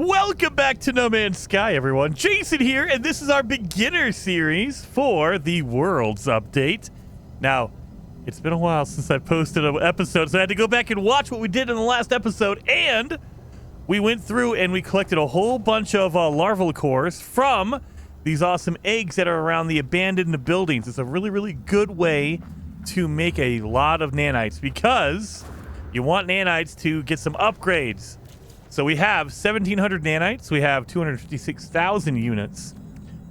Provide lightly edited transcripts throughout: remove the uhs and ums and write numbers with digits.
Welcome back to No Man's Sky, everyone. Jason here, and this is our beginner series for the Worlds update. Now, it's been a while since I posted an episode, so I had to go back and watch what we did in the last episode, and we went through and we collected a whole bunch of larval cores from these awesome eggs that are around the abandoned buildings. It's a really, really good way to make a lot of nanites because you want nanites to get some upgrades. So we have 1,700 nanites. We have 256,000 units.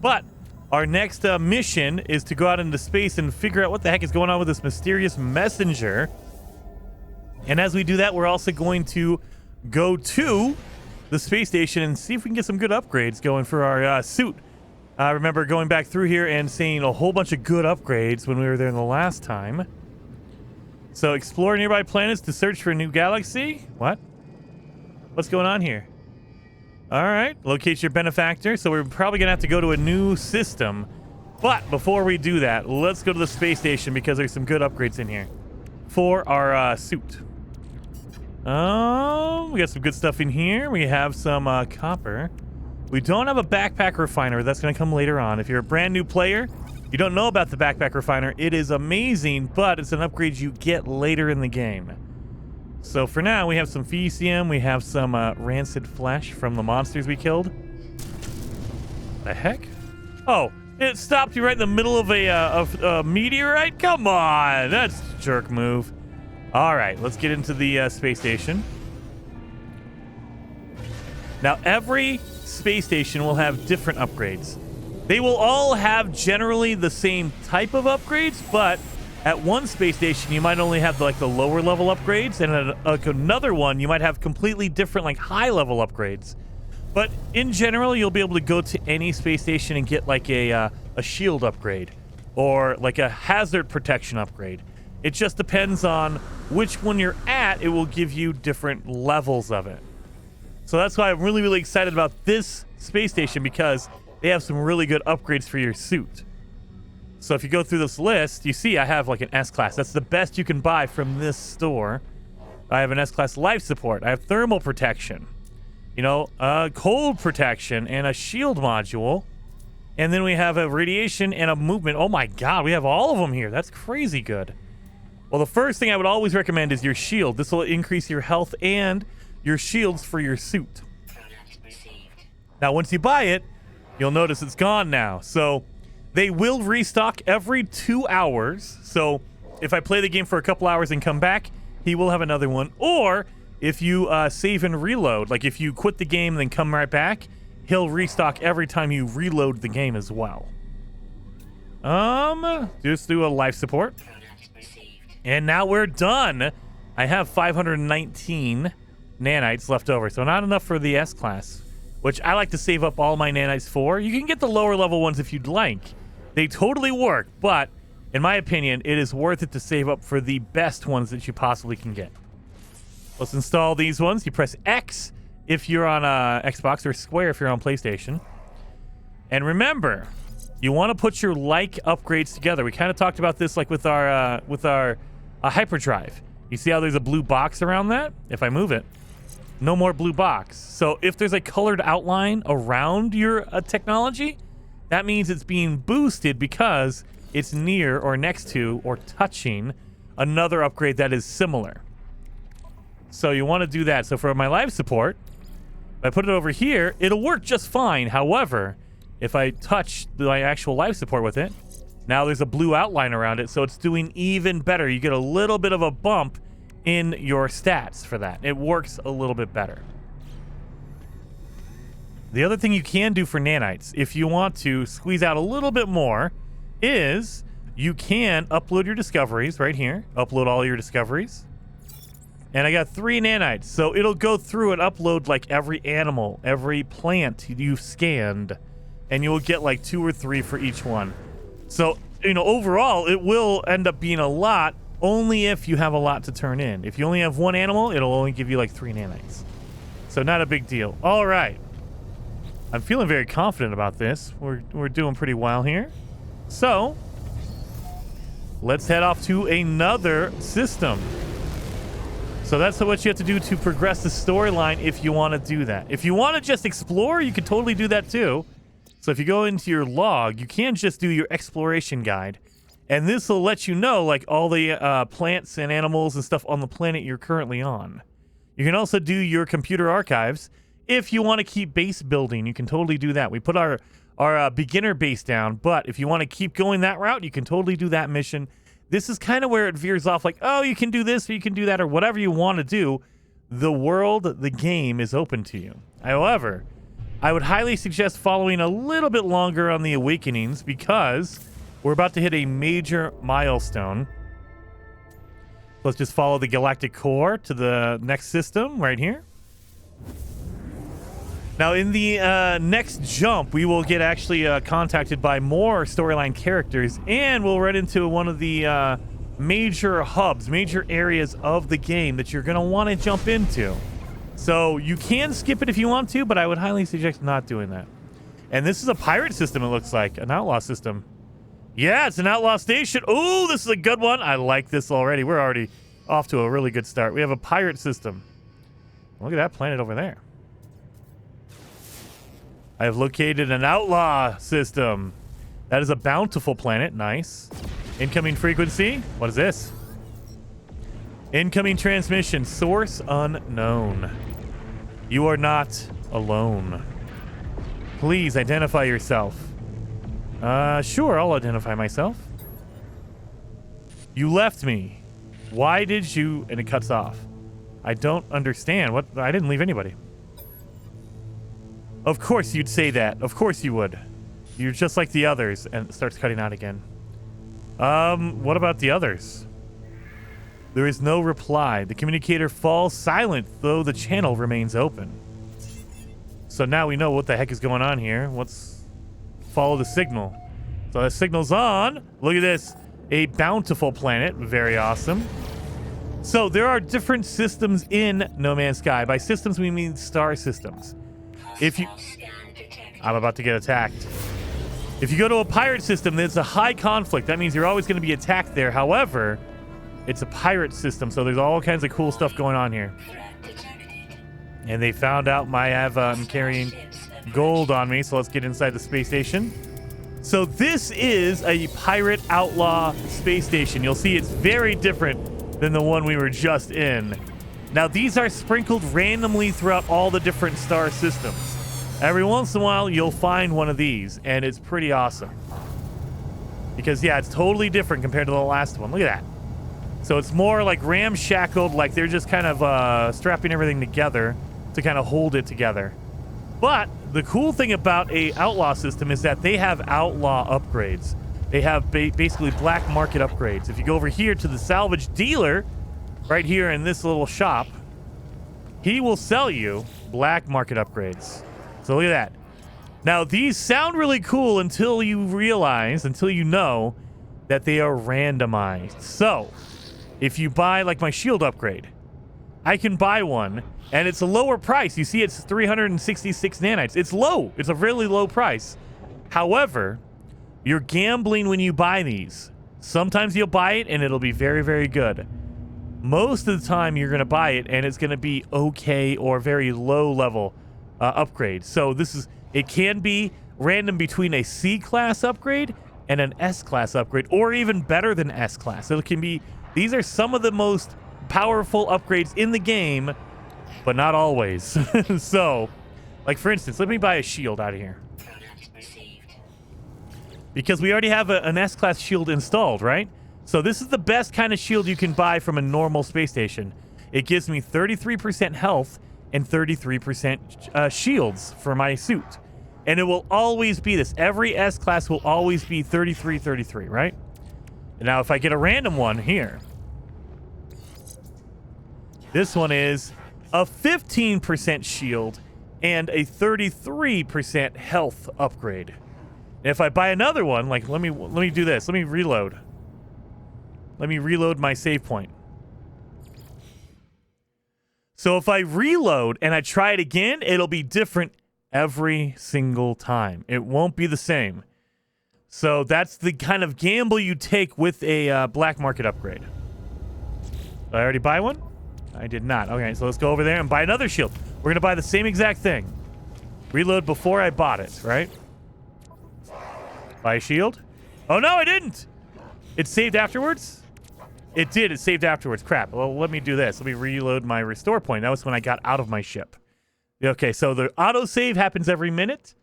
But our next mission is to go out into space and figure out what the heck is going on with this mysterious messenger. And as we do that, we're also going to go to the space station and see if we can get some good upgrades going for our suit. I remember going back through here and seeing a whole bunch of good upgrades when we were there the last time. So explore nearby planets to search for a new galaxy. What? What's going on here? All right, locate your benefactor. So we're probably gonna have to go to a new system. But before we do that, let's go to the space station because there's some good upgrades in here for our suit. We got some good stuff in here. We have some copper. We don't have a backpack refiner. That's gonna come later on. If you're a brand new player, you don't know about the backpack refiner, it is amazing, but it's an upgrade you get later in the game. So for now, we have some Fecium, we have some rancid flesh from the monsters we killed. The heck? Oh, it stopped you right in the middle of a meteorite? Come on, that's a jerk move. All right, let's get into the space station. Now, every space station will have different upgrades. They will all have generally the same type of upgrades, but at one space station, you might only have the lower level upgrades, and at another one, you might have completely different high level upgrades. But in general, you'll be able to go to any space station and get a shield upgrade or a hazard protection upgrade. It just depends on which one you're at. It will give you different levels of it. So that's why I'm really, really excited about this space station because they have some really good upgrades for your suit. So if you go through this list, you see I have an S-Class. That's the best you can buy from this store. I have an S-Class life support. I have thermal protection. Cold protection and a shield module. And then we have a radiation and a movement. Oh my god, we have all of them here. That's crazy good. Well, the first thing I would always recommend is your shield. This will increase your health and your shields for your suit. Now, once you buy it, you'll notice it's gone now. So they will restock every 2 hours. So if I play the game for a couple hours and come back, he will have another one. Or if you save and reload, if you quit the game and then come right back, he'll restock every time you reload the game as well. Just do a life support. And now we're done. I have 519 nanites left over, so not enough for the S-Class, which I like to save up all my nanites for. You can get the lower level ones if you'd like. They totally work, but in my opinion, it is worth it to save up for the best ones that you possibly can get. Let's install these ones. You press X if you're on Xbox or square if you're on PlayStation. And remember, you want to put your upgrades together. We kind of talked about this with our hyperdrive. You see how there's a blue box around that? If I move it, no more blue box. So if there's a colored outline around your technology, that means it's being boosted because it's near or next to or touching another upgrade that is similar. So you want to do that. So for my life support, if I put it over here, it'll work just fine. However, if I touch my actual life support with it, now there's a blue outline around it, so it's doing even better. You get a little bit of a bump in your stats for that. It works a little bit better. The other thing you can do for nanites, if you want to squeeze out a little bit more, is you can upload your discoveries right here. Upload all your discoveries. And I got 3 nanites, so it'll go through and upload every animal, every plant you've scanned, and you will get 2 or 3 for each one. So, overall, it will end up being a lot only if you have a lot to turn in. If you only have 1 animal, it'll only give you 3 nanites. So not a big deal. All right. I'm feeling very confident about this. We're doing pretty well here. So let's head off to another system. So that's what you have to do to progress the storyline if you want to do that. If you want to just explore, you can totally do that too. So if you go into your log, you can just do your exploration guide. And this will let you know, like, all the plants and animals and stuff on the planet you're currently on. You can also do your computer archives. If you want to keep base building, you can totally do that. We put our beginner base down, but if you want to keep going that route, you can totally do that mission. This is kind of where it veers off, like, oh, you can do this or you can do that or whatever you want to do. The world, the game is open to you. However, I would highly suggest following a little bit longer on the awakenings because we're about to hit a major milestone. Let's just follow the galactic core to the next system right here. Now, in the next jump, we will get actually contacted by more storyline characters, and we'll run into one of the major hubs, major areas of the game that you're going to want to jump into. So you can skip it if you want to, but I would highly suggest not doing that. And this is a pirate system, it looks like, an outlaw system. Yeah, it's an outlaw station. Oh, this is a good one. I like this already. We're already off to a really good start. We have a pirate system. Look at that planet over there. I have located an outlaw system. That is a bountiful planet. Nice. Incoming frequency. What is this? Incoming transmission. Source unknown. You are not alone. Please identify yourself. Sure, I'll identify myself. You left me. Why did you... And it cuts off. I don't understand. What? I didn't leave anybody. Of course you'd say that. Of course you would. You're just like the others. And it starts cutting out again. What about the others? There is no reply. The communicator falls silent, though the channel remains open. So now we know what the heck is going on here. Let's follow the signal. So the signal's on. Look at this. A bountiful planet. Very awesome. So there are different systems in No Man's Sky. By systems, we mean star systems. If you... I'm about to get attacked. If you go to a pirate system, there's a high conflict. That means you're always going to be attacked there. However, it's a pirate system, so there's all kinds of cool stuff going on here. And they found out I'm carrying gold on me, so let's get inside the space station. So this is a pirate outlaw space station. You'll see it's very different than the one we were just in. Now, these are sprinkled randomly throughout all the different star systems. Every once in a while, you'll find one of these, and it's pretty awesome. Because, yeah, it's totally different compared to the last one. Look at that. So it's more like ramshackled, like they're just kind of strapping everything together to kind of hold it together. But the cool thing about a outlaw system is that they have outlaw upgrades. They have basically black market upgrades. If you go over here to the salvage dealer... right here in this little shop, he will sell you black market upgrades. So look at that. Now, these sound really cool until you know that they are randomized. So, if you buy, like, my shield upgrade, I can buy one, and it's a lower price. You see, it's 366 nanites. It's low. It's a really low price. However, you're gambling when you buy these. Sometimes you'll buy it, and it'll be very, very good. Most of the time, you're going to buy it, and it's going to be okay or very low level upgrade. So it can be random between a C-class upgrade and an S-class upgrade, or even better than S-class. It can be, these are some of the most powerful upgrades in the game, but not always. So, like for instance, let me buy a shield out of here. Because we already have an S-class shield installed, right? So this is the best kind of shield you can buy from a normal space station. It gives me 33% health and 33% shields for my suit. And it will always be this. Every S-class will always be 33, right? And now if I get a random one here, this one is a 15% shield and a 33% health upgrade. And if I buy another one, like let me do this. Let me reload. Let me reload my save point. So if I reload and I try it again, it'll be different every single time. It won't be the same. So that's the kind of gamble you take with a black market upgrade. Did I already buy one? I did not. Okay, so let's go over there and buy another shield. We're going to buy the same exact thing. Reload before I bought it, right? Buy a shield. Oh, no, I didn't. It saved afterwards? It did. It saved afterwards. Crap. Well, let me do this. Let me reload my restore point. That was when I got out of my ship. Okay, so the autosave happens every minute.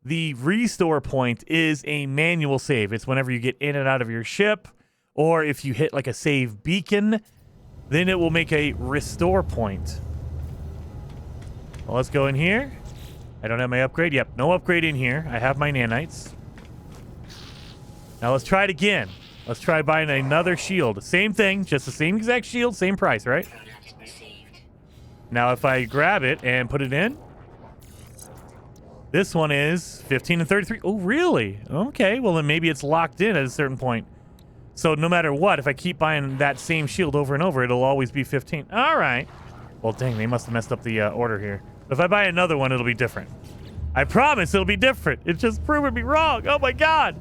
The restore point is a manual save. It's whenever you get in and out of your ship, or if you hit like a save beacon, then it will make a restore point. Well, let's go in here. I don't have my upgrade. Yep, no upgrade in here. I have my nanites. Now let's try it again. Let's try buying another shield. Same thing, just the same exact shield, same price, right? Now if I grab it and put it in, this one is 15 and 33. Oh, really? Okay, well then maybe it's locked in at a certain point. So no matter what, if I keep buying that same shield over and over, it'll always be 15. All right. Well, dang, they must have messed up the order here. If I buy another one, it'll be different. I promise it'll be different. It's just proving me wrong. Oh my God.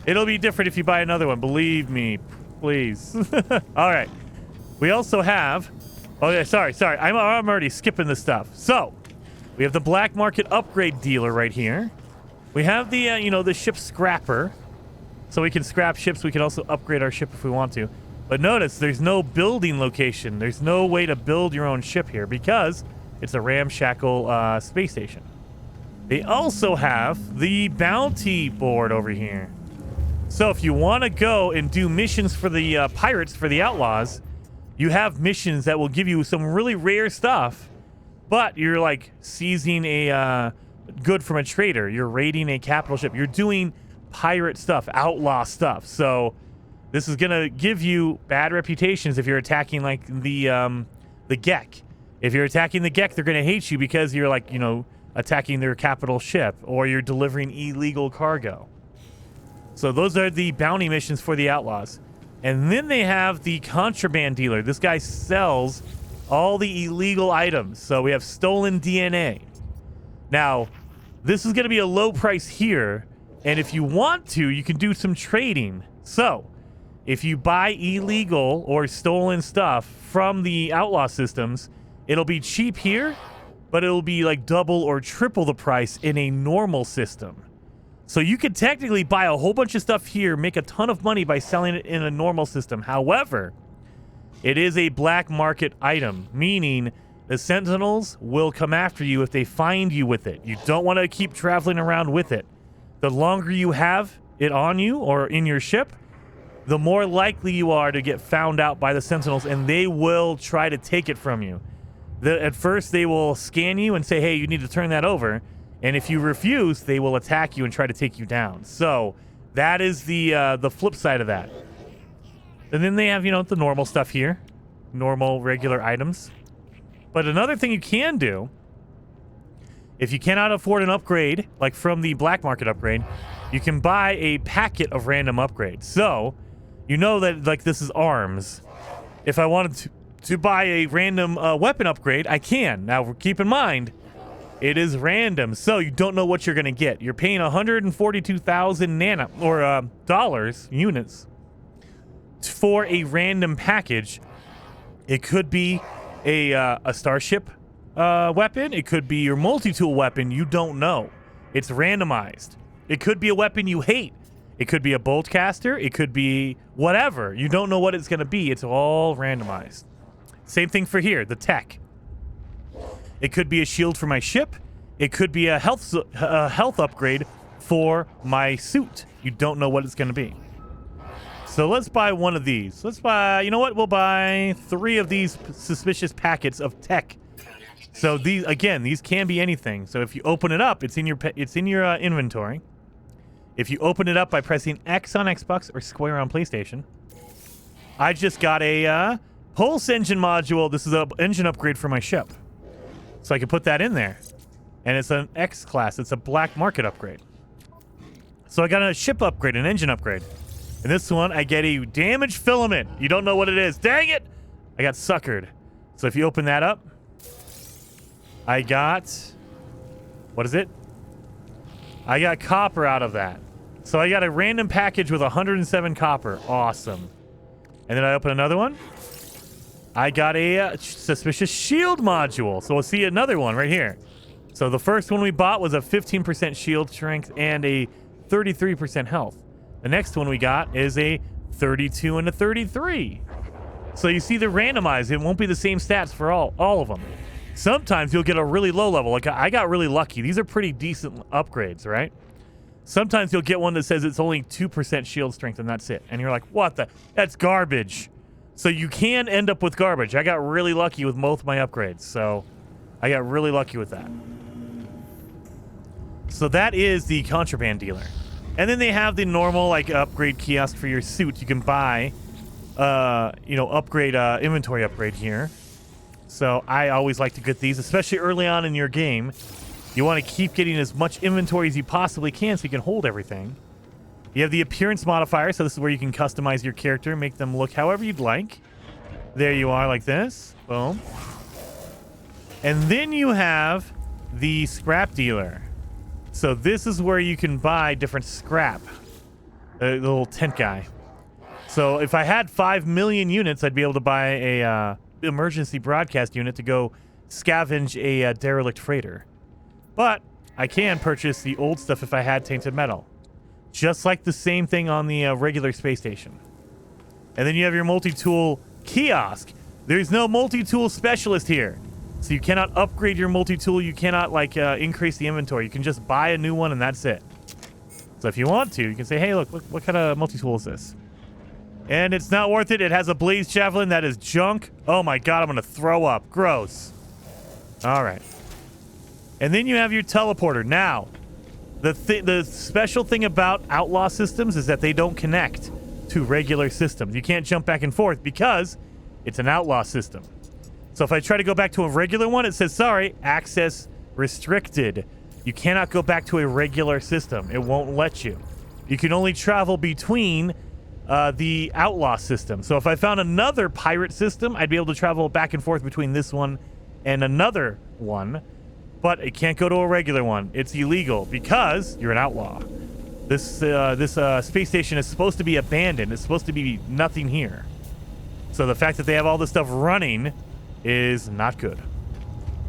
It'll be different if you buy another one. Believe me, please. All right. We also have... Oh, yeah, sorry. I'm already skipping this stuff. So, we have the black market upgrade dealer right here. We have the, the ship scrapper. So we can scrap ships. We can also upgrade our ship if we want to. But notice, there's no building location. There's no way to build your own ship here because it's a ramshackle space station. They also have the bounty board over here. So if you want to go and do missions for the pirates, for the outlaws, you have missions that will give you some really rare stuff, but you're like seizing a good from a trader. You're raiding a capital ship. You're doing pirate stuff, outlaw stuff. So this is going to give you bad reputations if you're attacking like the Gek. If you're attacking the Gek, they're going to hate you because you're like, attacking their capital ship or you're delivering illegal cargo. So those are the bounty missions for the outlaws. And then they have the contraband dealer. This guy sells all the illegal items. So we have stolen DNA. Now, this is going to be a low price here. And if you want to, you can do some trading. So if you buy illegal or stolen stuff from the outlaw systems, it'll be cheap here, but it'll be like double or triple the price in a normal system. So you could technically buy a whole bunch of stuff here, make a ton of money by selling it in a normal system. However, it is a black market item, meaning the Sentinels will come after you if they find you with it. You don't want to keep traveling around with it. The longer you have it on you or in your ship, the more likely you are to get found out by the Sentinels, and they will try to take it from you. At first, they will scan you and say, hey, you need to turn that over. And if you refuse, they will attack you and try to take you down. So that is the flip side of that. And then they have, the normal stuff here. Normal, regular items. But another thing you can do, if you cannot afford an upgrade, like from the black market upgrade, you can buy a packet of random upgrades. So, that, like, this is arms. If I wanted to buy a random weapon upgrade, I can. Now, keep in mind, it is random, so you don't know what you're going to get. You're paying 142,000 dollars, units, for a random package. It could be a starship weapon. It could be your multi-tool weapon. You don't know. It's randomized. It could be a weapon you hate. It could be a bolt caster. It could be whatever. You don't know what it's going to be. It's all randomized. Same thing for here, the tech. It could be a shield for my ship. It could be a health upgrade for my suit. You don't know what it's going to be. So let's buy one of these. Let's buy, we'll buy 3 of these suspicious packets of tech. So these can be anything. So if you open it up, it's in your inventory. If you open it up by pressing X on Xbox or square on PlayStation, I just got a pulse engine module. This is an engine upgrade for my ship. So I can put that in there. And it's an X class. It's a black market upgrade. So I got a ship upgrade, an engine upgrade. And this one, I get a damaged filament. You don't know what it is. Dang it! I got suckered. So if you open that up, I got... What is it? I got copper out of that. So I got a random package with 107 copper. Awesome. And then I open another one. I got a suspicious shield module. So we'll see another one right here. So the first one we bought was a 15% shield strength and a 33% health. The next one we got is a 32 and a 33. So you see the randomized. It won't be the same stats for all of them. Sometimes you'll get a really low level. Like I got really lucky. These are pretty decent upgrades, right? Sometimes you'll get one that says it's only 2% shield strength and that's it. And you're like, what the? That's garbage. So you can end up with garbage. I got really lucky with both my upgrades. So I got really lucky with that. So that is the contraband dealer. And then they have the normal like upgrade kiosk for your suit. You can buy, upgrade, inventory upgrade here. So I always like to get these, especially early on in your game. You want to keep getting as much inventory as you possibly can so you can hold everything. You have the appearance modifier, so this is where you can customize your character, make them look however you'd like. There you are, like this. Boom. And then you have the scrap dealer. So this is where you can buy different scrap. The little tent guy. So if I had 5 million units, I'd be able to buy a emergency broadcast unit to go scavenge a derelict freighter. But I can purchase the old stuff if I had tainted metal. Just like the same thing on the regular space station. And then you have your multi-tool kiosk. There's no multi-tool specialist here. So you cannot upgrade your multi-tool. You cannot like increase the inventory. You can just buy a new one and that's it. So if you want to, you can say, hey, look what kind of multi-tool is this? And it's not worth it. It has a blaze javelin. That is junk. Oh my god, I'm going to throw up. Gross. All right. And then you have your teleporter. Now, the special thing about outlaw systems is that they don't connect to regular systems. You can't jump back and forth because it's an outlaw system. So if I try to go back to a regular one, it says, sorry, access restricted. You cannot go back to a regular system. It won't let you. You can only travel between the outlaw system. So if I found another pirate system, I'd be able to travel back and forth between this one and another one. But it can't go to a regular one. It's illegal because you're an outlaw. This space station is supposed to be abandoned. It's supposed to be nothing here. So the fact that they have all this stuff running is not good.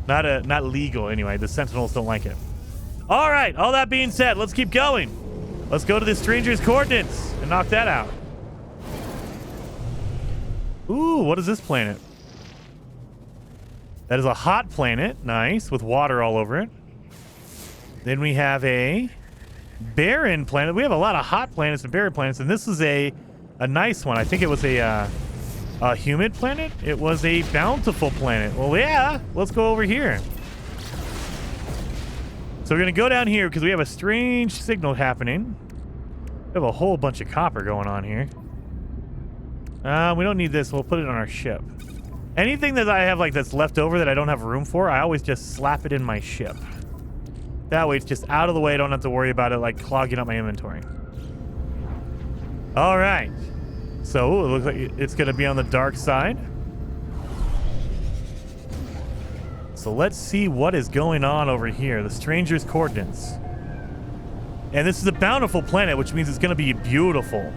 Not legal anyway. The Sentinels don't like it. All right. All that being said, let's keep going. Let's go to the stranger's coordinates and knock that out. Ooh, what is this planet? That is a hot planet. Nice. With water all over it. Then we have a barren planet. We have a lot of hot planets and barren planets. And this is a nice one. I think it was a humid planet. It was a bountiful planet. Well, yeah. Let's go over here. So we're going to go down here because we have a strange signal happening. We have a whole bunch of copper going on here. We don't need this. We'll put it on our ship. Anything that I have like that's left over that I don't have room for, I always just slap it in my ship. That way it's just out of the way. I don't have to worry about it like clogging up my inventory. All right. So it looks like it's going to be on the dark side. So let's see what is going on over here. The stranger's coordinates. And this is a bountiful planet, which means it's going to be beautiful.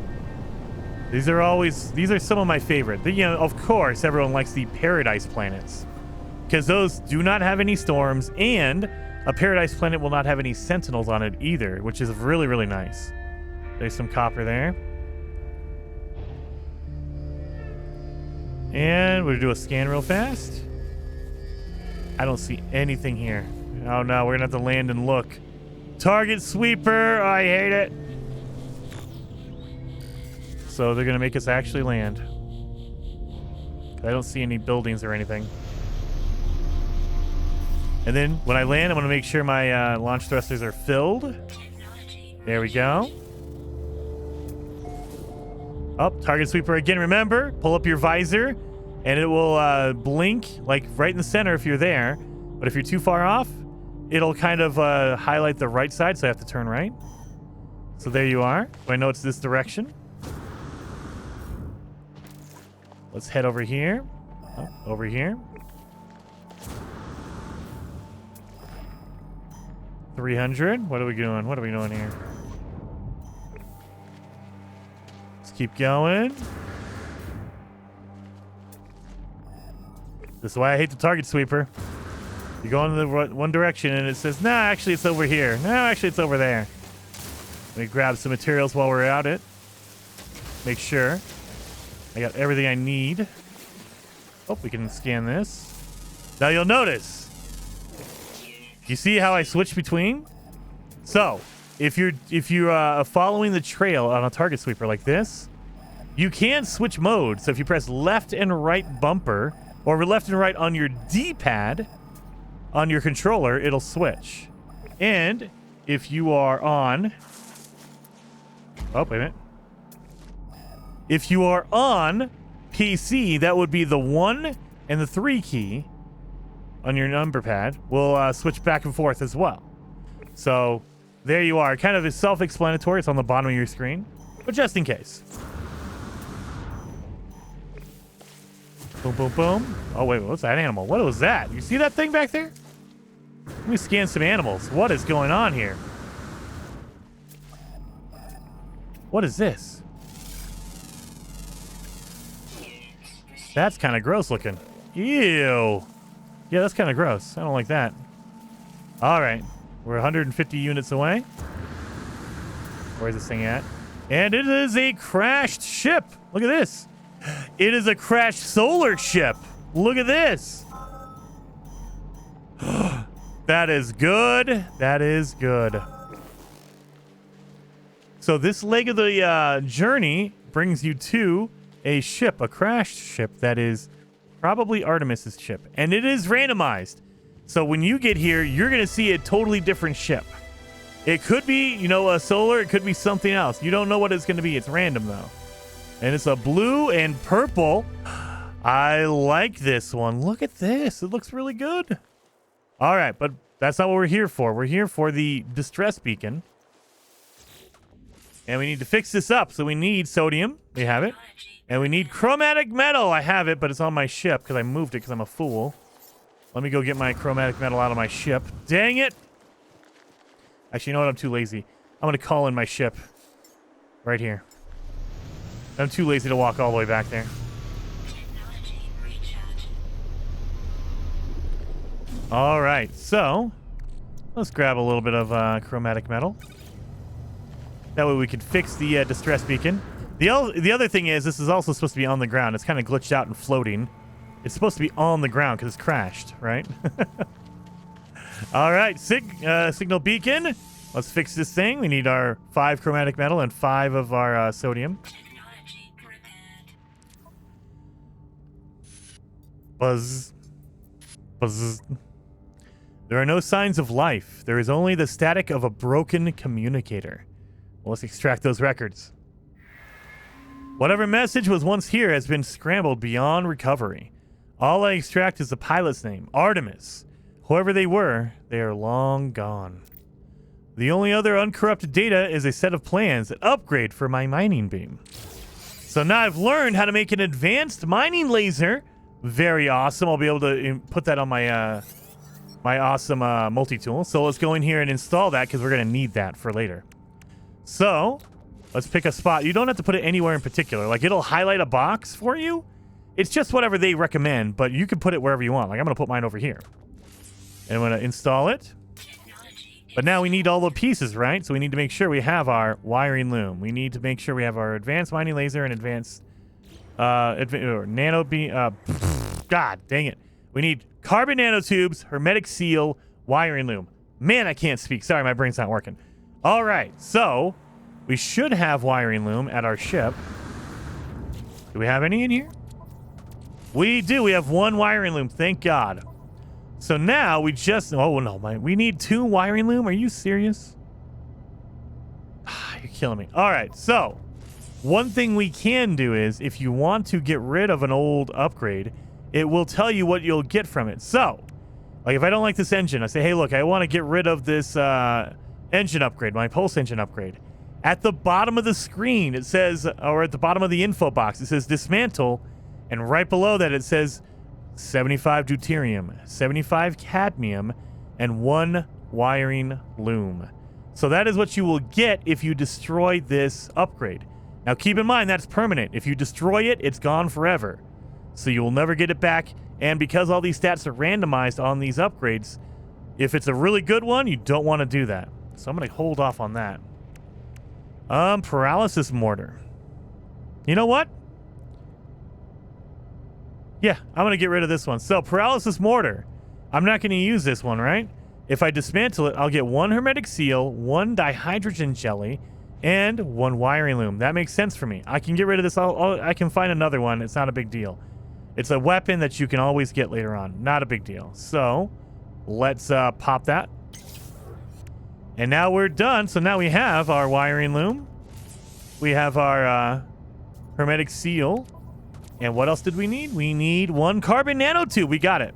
These are some of my favorite. Of course, everyone likes the paradise planets because those do not have any storms, and a paradise planet will not have any sentinels on it either, which is really, really nice. There's some copper there. And we'll do a scan real fast. I don't see anything here. Oh no, we're gonna have to land and look. Target sweeper, I hate it. So they're gonna make us actually land. I don't see any buildings or anything. And then when I land, I'm gonna make sure my launch thrusters are filled. There we go. Oh, target sweeper again. Remember, pull up your visor and it will blink like right in the center if you're there. But if you're too far off, it'll kind of highlight the right side, so I have to turn right. So there you are. I know it's this direction. Let's head over here. Oh, over here. 300. What are we doing? What are we doing here? Let's keep going. This is why I hate the target sweeper. You go in the one direction and it says, nah, actually it's over here. No, actually it's over there. Let me grab some materials while we're at it. Make sure I got everything I need. Oh, we can scan this. Now you'll notice. You see how I switch between? So, if you're following the trail on a target sweeper like this, you can switch modes. So if you press left and right bumper, or left and right on your D-pad, on your controller, it'll switch. And if you are on... Oh, wait a minute. If you are on PC, that would be the 1 and the 3 key on your number pad will switch back and forth as well. So there you are. Kind of is self-explanatory. It's on the bottom of your screen, but just in case. Boom, boom, boom. Oh, wait, what's that animal? What was that? You see that thing back there? Let me scan some animals. What is going on here? What is this? That's kind of gross looking. Ew. Yeah, that's kind of gross. I don't like that. All right. We're 150 units away. Where's this thing at? And it is a crashed ship. Look at this. It is a crashed solar ship. Look at this. That is good. That is good. So this leg of the journey brings you to a ship, a crashed ship that is probably Artemis's ship. And it is randomized. So when you get here, you're going to see a totally different ship. It could be, you know, a solar. It could be something else. You don't know what it's going to be. It's random, though. And it's a blue and purple. I like this one. Look at this. It looks really good. All right, but that's not what we're here for. We're here for the distress beacon. And we need to fix this up. So we need sodium. We have it. And we need chromatic metal. I have it, but it's on my ship because I moved it because I'm a fool. Let me go get my chromatic metal out of my ship. Dang it. Actually, you know what? I'm too lazy. I'm going to call in my ship right here. I'm too lazy to walk all the way back there. All right, so let's grab a little bit of chromatic metal. That way we can fix the distress beacon. The other thing is this is also supposed to be on the ground. It's kind of glitched out and floating. It's supposed to be on the ground because it's crashed, right? All right, signal beacon. Let's fix this thing. We need our 5 chromatic metal and 5 of our sodium. Buzz. Buzz. There are no signs of life. There is only the static of a broken communicator. Well, let's extract those records. Whatever message was once here has been scrambled beyond recovery. All I extract is the pilot's name, Artemis. Whoever they were, they are long gone. The only other uncorrupted data is a set of plans that upgrade for my mining beam. So now I've learned how to make an advanced mining laser. Very awesome. I'll be able to put that on my my awesome multi-tool. So let's go in here and install that because we're going to need that for later. So let's pick a spot. You don't have to put it anywhere in particular. Like, it'll highlight a box for you. It's just whatever they recommend, but you can put it wherever you want. Like, I'm going to put mine over here. And I'm going to install it. But now we need all the pieces, right? So we need to make sure we have our wiring loom. We need to make sure we have our advanced mining laser and advanced nano beam. God dang it. We need carbon nanotubes, hermetic seal, wiring loom. Man, I can't speak. Sorry, my brain's not working. All right, so we should have wiring loom at our ship. Do we have any in here? We do. We have 1 wiring loom. Thank God. So now we just... Oh, no. We need 2 wiring loom? Are you serious? You're killing me. All right, so one thing we can do is if you want to get rid of an old upgrade, it will tell you what you'll get from it. So, like if I don't like this engine, I say, hey, look, I want to get rid of this engine upgrade, my pulse engine upgrade. At the bottom of the screen, it says, or at the bottom of the info box, it says dismantle. And right below that, it says 75 deuterium, 75 cadmium, and 1 wiring loom. So that is what you will get if you destroy this upgrade. Now, keep in mind, that's permanent. If you destroy it, it's gone forever. So you will never get it back. And because all these stats are randomized on these upgrades, if it's a really good one, you don't want to do that. So I'm going to hold off on that. Paralysis mortar. You know what? Yeah, I'm going to get rid of this one. So paralysis mortar. I'm not going to use this one, right? If I dismantle it, I'll get 1 hermetic seal, 1 dihydrogen jelly, and 1 wiring loom. That makes sense for me. I can get rid of this. I can find another one. It's not a big deal. It's a weapon that you can always get later on. Not a big deal. So let's pop that. And now we're done. So now we have our wiring loom. We have our hermetic seal. And what else did we need? We need 1 carbon nanotube. We got it.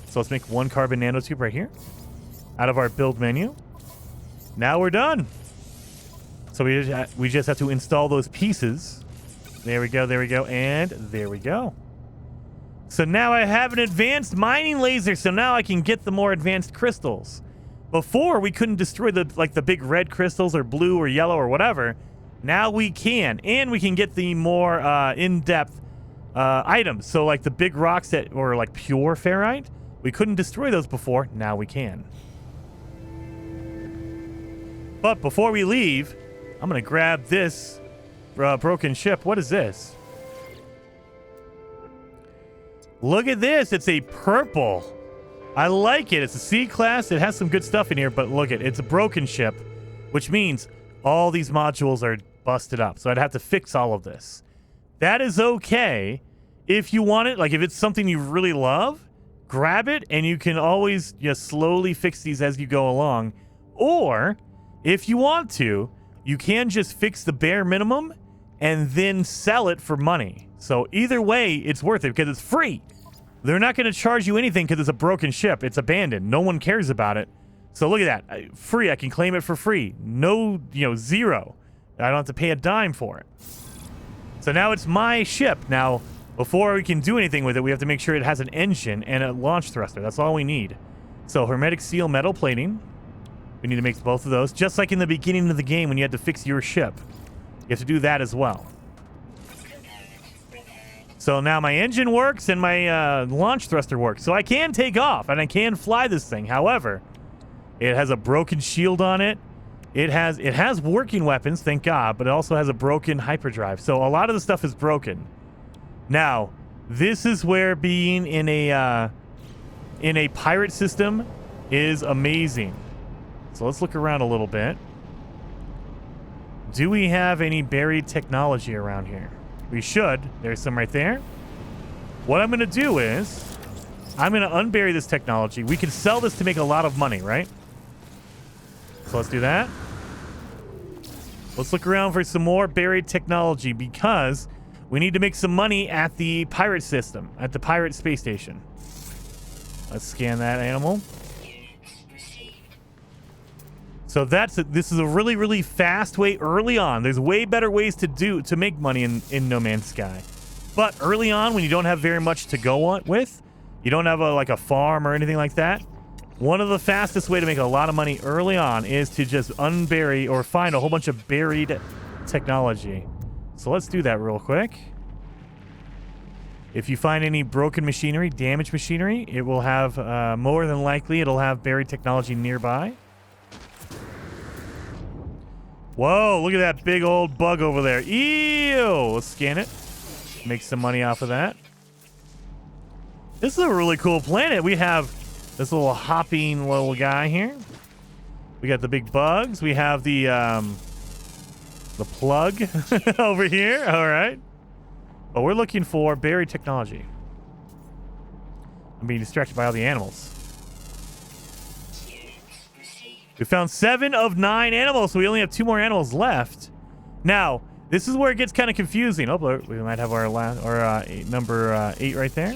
So let's make 1 carbon nanotube right here out of our build menu. Now we're done. So we just have to install those pieces. There we go, there we go, and there we go. So now I have an advanced mining laser, so now I can get the more advanced crystals. Before, we couldn't destroy the big red crystals or blue or yellow or whatever. Now we can, and we can get the more in-depth items. So like the big rocks that were like pure ferrite, we couldn't destroy those before. Now we can. But before we leave, I'm going to grab this broken ship. What is this? Look at this. It's a purple. I like it. It's a C-class. It has some good stuff in here, but look at it. It's a broken ship, which means all these modules are busted up. So I'd have to fix all of this. That is okay if you want it. Like if it's something you really love, grab it, and you can always just slowly fix these as you go along. Or if you want to, you can just fix the bare minimum and then sell it for money. So either way, it's worth it because it's free. They're not going to charge you anything because it's a broken ship. It's abandoned. No one cares about it. So look at that. Free. I can claim it for free. No, zero. I don't have to pay a dime for it. So now it's my ship. Now, before we can do anything with it, we have to make sure it has an engine and a launch thruster. That's all we need. So hermetic seal metal plating. We need to make both of those. Just like in the beginning of the game when you had to fix your ship. You have to do that as well. So now my engine works and my launch thruster works. So I can take off and I can fly this thing. However, it has a broken shield on it. It has working weapons, thank God, but it also has a broken hyperdrive. So a lot of the stuff is broken. Now, this is where being in a pirate system is amazing. So let's look around a little bit. Do we have any buried technology around here? We should. There's some right there. What I'm going to do is I'm going to unbury this technology. We can sell this to make a lot of money, right? So let's do that. Let's look around for some more buried technology because we need to make some money at the pirate system, at the pirate space station. Let's scan that animal. So this is a really, really fast way early on. There's way better ways to make money in No Man's Sky. But early on, when you don't have very much to go on with, you don't have a farm or anything like that, one of the fastest way to make a lot of money early on is to just unbury or find a whole bunch of buried technology. So let's do that real quick. If you find any broken machinery, damaged machinery, it will have, more than likely, it'll have buried technology nearby. Whoa, look at that big old bug over there. Ew! Let's scan it. Make some money off of that. This is a really cool planet. We have this little hopping little guy here. We got the big bugs. We have the plug over here. All right. But we're looking for buried technology. I'm being distracted by all the animals. We found 7 of 9 animals, so we only have 2 more animals left. Now, this is where it gets kind of confusing. Oh, we might have our number 8 right there.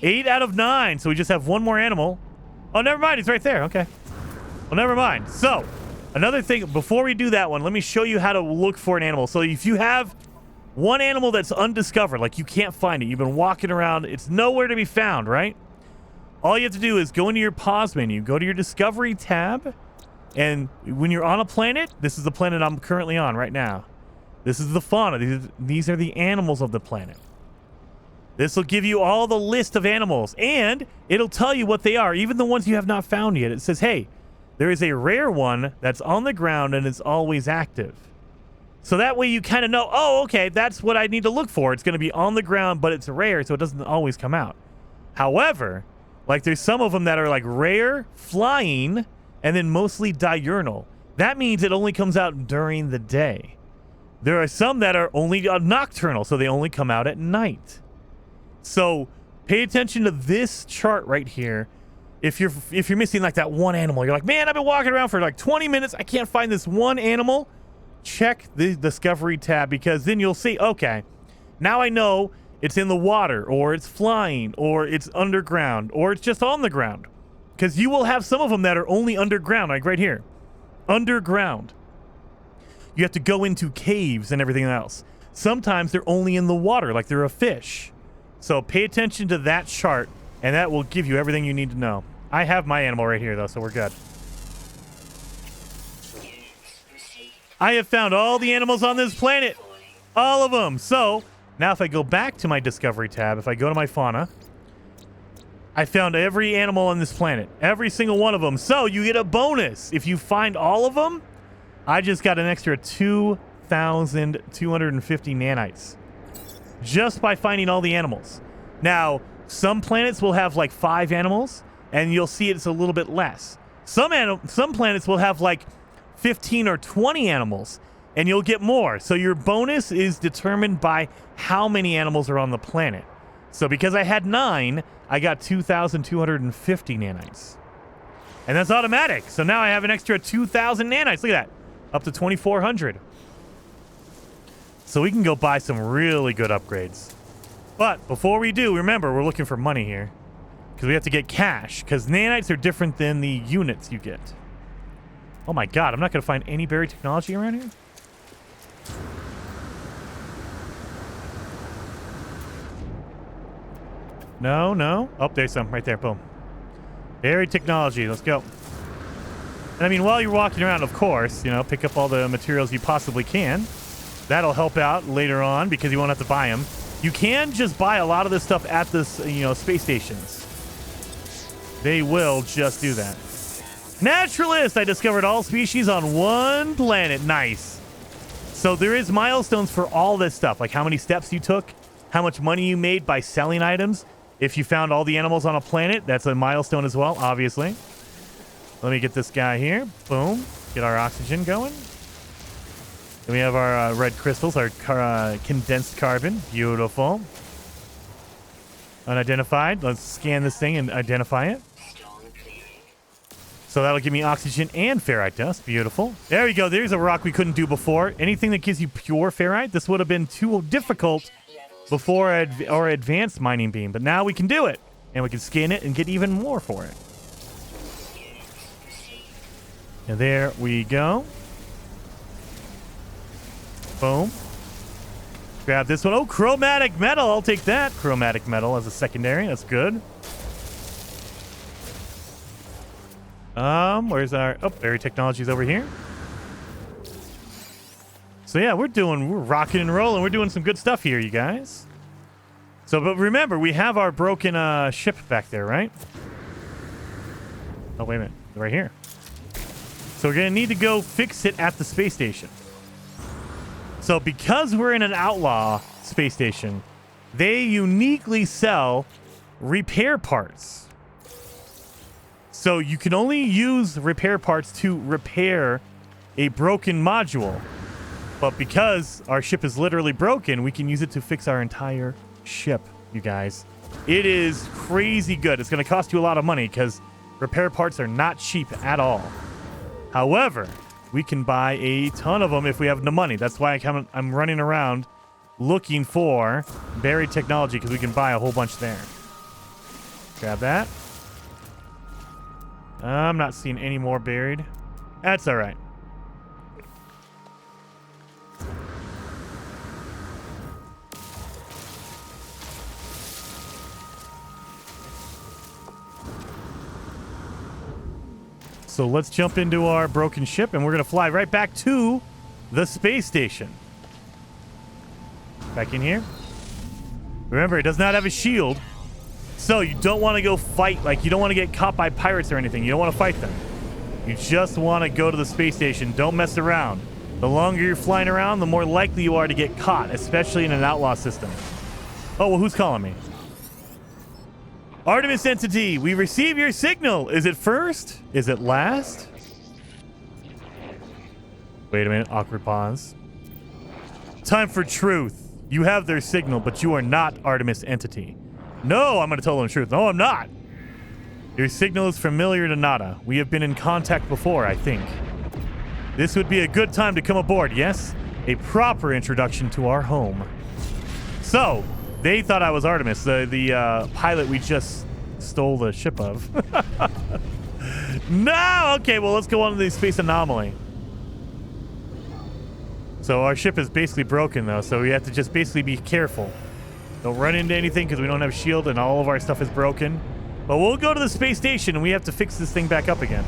8 out of 9, so we just have 1 more animal. Oh, never mind. It's right there. Okay. Well, never mind. So, another thing, before we do that one, let me show you how to look for an animal. So, if you have one animal that's undiscovered, like you can't find it, you've been walking around, it's nowhere to be found, right? All you have to do is go into your pause menu, go to your Discovery tab, and when you're on a planet, this is the planet I'm currently on right now. This is the fauna. These are the animals of the planet. This will give you all the list of animals, and it'll tell you what they are, even the ones you have not found yet. It says, hey, there is a rare one that's on the ground and is always active. So that way you kind of know, oh, okay, that's what I need to look for. It's going to be on the ground, but it's rare, so it doesn't always come out. However, like there's some of them that are like rare, flying, and then mostly diurnal. That means it only comes out during the day. There are some that are only nocturnal, so they only come out at night. So pay attention to this chart right here. If you're missing like that one animal, you're like, man, I've been walking around for like 20 minutes. I can't find this one animal. Check the Discovery tab, because then you'll see, okay, now I know it's in the water, or it's flying, or it's underground, or it's just on the ground. Because you will have some of them that are only underground, like right here. Underground. You have to go into caves and everything else. Sometimes they're only in the water, like they're a fish. So pay attention to that chart, and that will give you everything you need to know. I have my animal right here, though, so we're good. I have found all the animals on this planet. All of them. So now if I go back to my Discovery tab, if I go to my fauna, I found every animal on this planet. Every single one of them. So you get a bonus. If you find all of them, I just got an extra 2,250 nanites. Just by finding all the animals. Now, some planets will have like 5 animals, and you'll see it's a little bit less. Some planets will have like 15 or 20 animals, and you'll get more. So your bonus is determined by how many animals are on the planet. So because I had 9, I got 2,250 nanites. And that's automatic. So now I have an extra 2,000 nanites. Look at that. Up to 2,400. So we can go buy some really good upgrades. But before we do, remember, we're looking for money here. Because we have to get cash. Because nanites are different than the units you get. Oh my god, I'm not going to find any buried technology around here? No, no. Oh, there's some right there. Boom. Buried technology. Let's go. And I mean, while you're walking around, of course, you know, pick up all the materials you possibly can. That'll help out later on because you won't have to buy them. You can just buy a lot of this stuff at this, you know, space stations. They will just do that. Naturalist! I discovered all species on one planet. Nice. So there is milestones for all this stuff, like how many steps you took, how much money you made by selling items. If you found all the animals on a planet, that's a milestone as well, obviously. Let me get this guy here. Boom. Get our oxygen going. Then we have our red crystals, our condensed carbon. Beautiful. Unidentified. Let's scan this thing and identify it. So that'll give me oxygen and ferrite dust. Beautiful. There we go. There's a rock we couldn't do before. Anything that gives you pure ferrite, this would have been too difficult before our advanced mining beam. But now we can do it. And we can scan it and get even more for it. And there we go. Boom. Grab this one. Oh, chromatic metal. I'll take that. Chromatic metal as a secondary. That's good. Where's our... Oh, buried technology's over here. So yeah, we're rocking and rolling. We're doing some good stuff here, you guys. So, but remember, we have our broken ship back there, right? Oh, wait a minute. Right here. So we're going to need to go fix it at the space station. So because we're in an outlaw space station, they uniquely sell repair parts. So you can only use repair parts to repair a broken module. But because our ship is literally broken, we can use it to fix our entire ship, you guys. It is crazy good. It's going to cost you a lot of money because repair parts are not cheap at all. However, we can buy a ton of them if we have the money. That's why I'm running around looking for buried technology, because we can buy a whole bunch there. Grab that. I'm not seeing any more buried. That's all right. So let's jump into our broken ship, and we're going to fly right back to the space station. Back in here. Remember, it does not have a shield. So you don't want to go fight. Like, you don't want to get caught by pirates or anything. You don't want to fight them. You just want to go to the space station. Don't mess around. The longer you're flying around, the more likely you are to get caught, especially in an outlaw system. Oh, well, who's calling me? Artemis Entity, we receive your signal. Is it first? Is it last? Wait a minute. Awkward pause. Time for truth. You have their signal, but you are not Artemis Entity. No, I'm going to tell them the truth. No, I'm not. Your signal is familiar to Nada. We have been in contact before, I think. This would be a good time to come aboard, yes? A proper introduction to our home. So, they thought I was Artemis, the pilot we just stole the ship of. No! Okay, well, let's go on to the space anomaly. So our ship is basically broken, though, so we have to just basically be careful. Don't run into anything because we don't have a shield and all of our stuff is broken. But we'll go to the space station and we have to fix this thing back up again.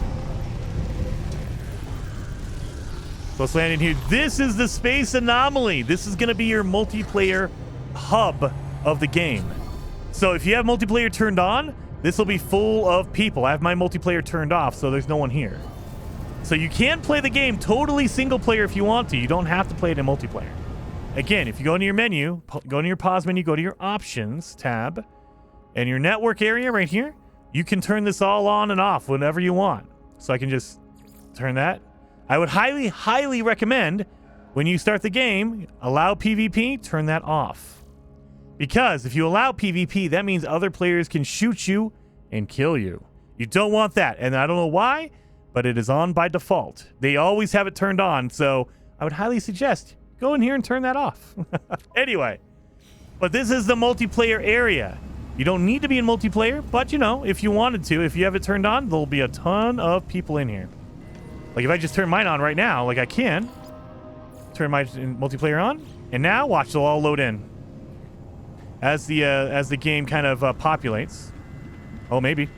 So let's land in here. This is the space anomaly. This is going to be your multiplayer hub of the game. So if you have multiplayer turned on, this will be full of people. I have my multiplayer turned off, so there's no one here. So you can play the game totally single player if you want to. You don't have to play it in multiplayer. Again, if you go into your menu, go into your pause menu, go to your options tab, and your network area right here, you can turn this all on and off whenever you want. So I can just turn that. I would highly, highly recommend when you start the game, allow PvP, turn that off. Because if you allow PvP, that means other players can shoot you and kill you. You don't want that. And I don't know why, but it is on by default. They always have it turned on, so I would highly suggest go in here and turn that off. Anyway, but this is the multiplayer area. You don't need to be in multiplayer, but, you know, if you wanted to, if you have it turned on, there'll be a ton of people in here. Like, if I just turn mine on right now, like I can, turn my multiplayer on, and now watch, they'll all load in. As the game kind of populates. Oh, maybe.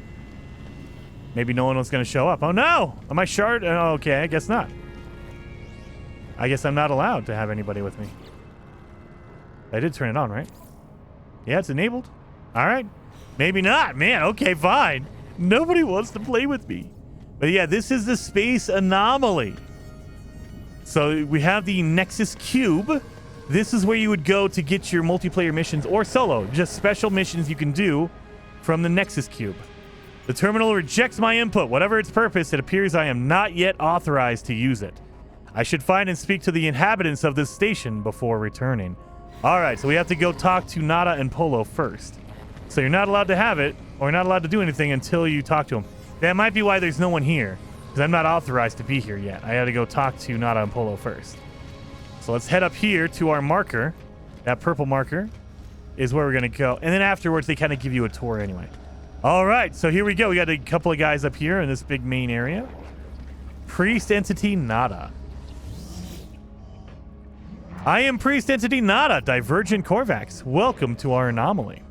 Maybe no one was going to show up. Oh, no! Am I shard? Oh, okay, I guess not. I guess I'm not allowed to have anybody with me. I did turn it on, right? Yeah, it's enabled. All right. Maybe not. Man, okay, fine. Nobody wants to play with me. But yeah, this is the space anomaly. So we have the Nexus Cube. This is where you would go to get your multiplayer missions or solo. Just special missions you can do from the Nexus Cube. The terminal rejects my input. Whatever its purpose, it appears I am not yet authorized to use it. I should find and speak to the inhabitants of this station before returning. All right, so we have to go talk to Nada and Polo first. So you're not allowed to have it, or not allowed to do anything until you talk to them. That might be why there's no one here, because I'm not authorized to be here yet. I had to go talk to Nada and Polo first. So let's head up here to our marker. That purple marker is where we're going to go. And then afterwards, they kind of give you a tour anyway. All right, so here we go. We got a couple of guys up here in this big main area. Priest Entity Nada. I am Priest Entity Nada, Divergent Korvax. Welcome to our anomaly.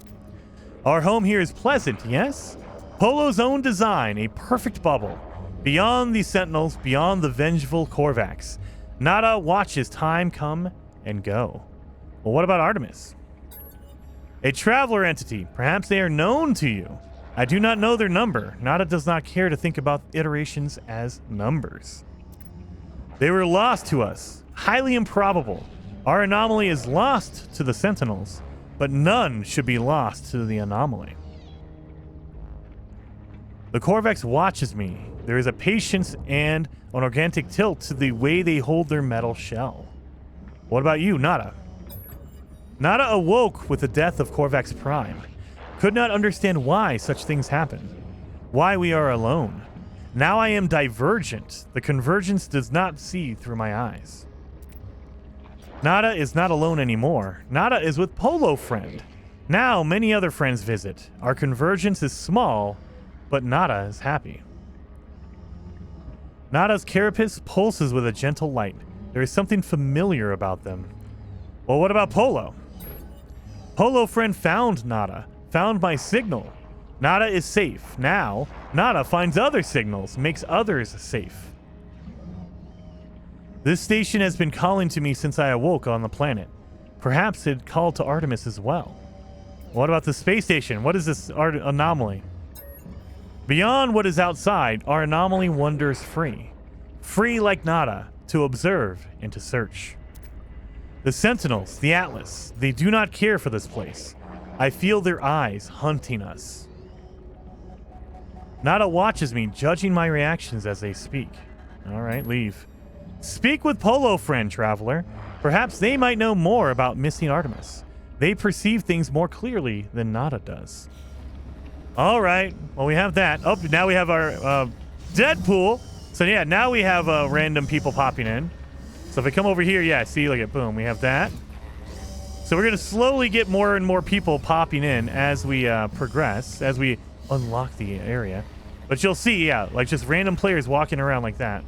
Our home here is pleasant, yes? Polo's own design, a perfect bubble. Beyond the sentinels, beyond the vengeful Korvax. Nada watches time come and go. Well, what about Artemis? A traveler entity. Perhaps they are known to you. I do not know their number. Nada does not care to think about iterations as numbers. They were lost to us. Highly improbable. Our anomaly is lost to the sentinels, but none should be lost to the anomaly. The Korvax watches me. There is a patience and an organic tilt to the way they hold their metal shell. What about you, Nada? Nada awoke with the death of Korvax Prime. Could not understand why such things happen. Why we are alone. Now I am divergent. The convergence does not see through my eyes. Nada is not alone anymore. Nada is with Polo Friend. Now many other friends visit. Our convergence is small, but Nada is happy. Nada's carapace pulses with a gentle light. There is something familiar about them. Well, what about Polo? Polo Friend found Nada. Found my signal. Nada is safe. Now, Nada finds other signals, makes others safe. This station has been calling to me since I awoke on the planet. Perhaps it called to Artemis as well. What about the space station? What is this anomaly? Beyond what is outside, our anomaly wanders free. Free like nada, to observe and to search. The Sentinels, the Atlas, they do not care for this place. I feel their eyes hunting us. Nada watches me, judging my reactions as they speak. All right, leave. Speak with Polo friend, traveler. Perhaps they might know more about missing Artemis. They perceive things more clearly than Nada does. All right, well, we have that. Oh, now we have our Deadpool. So yeah, now we have random people popping in. So if we come over here, yeah, see, look at, boom, we have that. So we're going to slowly get more and more people popping in as we progress, as we unlock the area. But you'll see, yeah, like just random players walking around like that.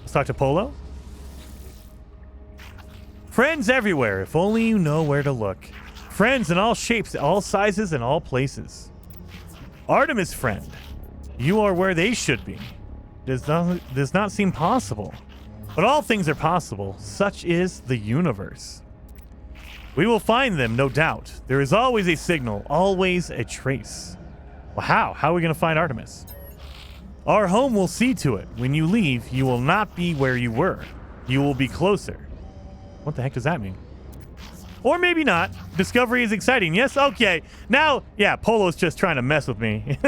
Let's talk to Polo. Friends everywhere, if only you know where to look. Friends in all shapes, all sizes, and all places. Artemis friend, you are where they should be. Does not seem possible. But all things are possible. Such is the universe. We will find them, no doubt. There is always a signal, always a trace. Well, how? How are we going to find Artemis? Our home will see to it. When you leave, you will not be where you were. You will be closer. What the heck does that mean? Or maybe not. Discovery is exciting. Yes? Okay. Now, yeah, Polo's just trying to mess with me.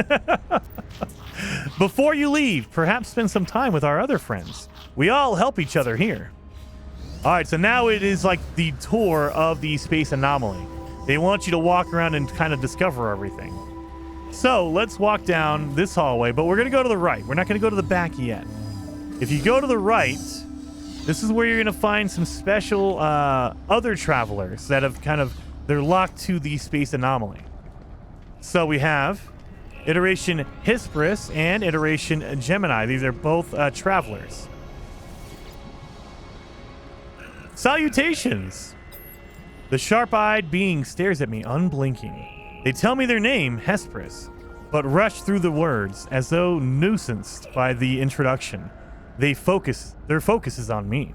Before you leave, perhaps spend some time with our other friends. We all help each other here. All right, so now it is like the tour of the space anomaly. They want you to walk around and kind of discover everything. So let's walk down this hallway, but we're going to go to the right. We're not going to go to the back yet. If you go to the right, this is where you're going to find some special other travelers that have they're locked to the space anomaly. So we have Iteration Hesperus and Iteration Gemini. These are both travelers. Salutations! The sharp-eyed being stares at me, unblinking. They tell me their name, Hesperus, but rush through the words as though nuisanced by the introduction. Their focus is on me.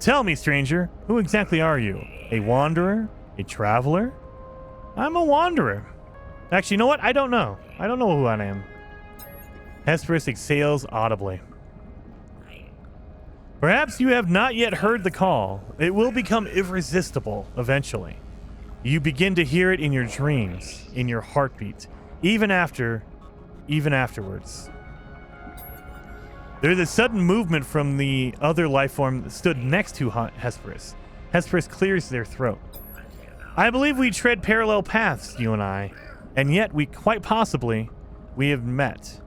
Tell me, stranger, who exactly are you? A wanderer? A traveler? I'm a wanderer. Actually, you know what? I don't know. I don't know who I am. Hesperus exhales audibly. Perhaps you have not yet heard the call. It will become irresistible eventually. You begin to hear it in your dreams, in your heartbeat, even afterwards. There is a sudden movement from the other life form that stood next to Hesperus. Hesperus clears their throat. I believe we tread parallel paths, you and I, and yet we have met.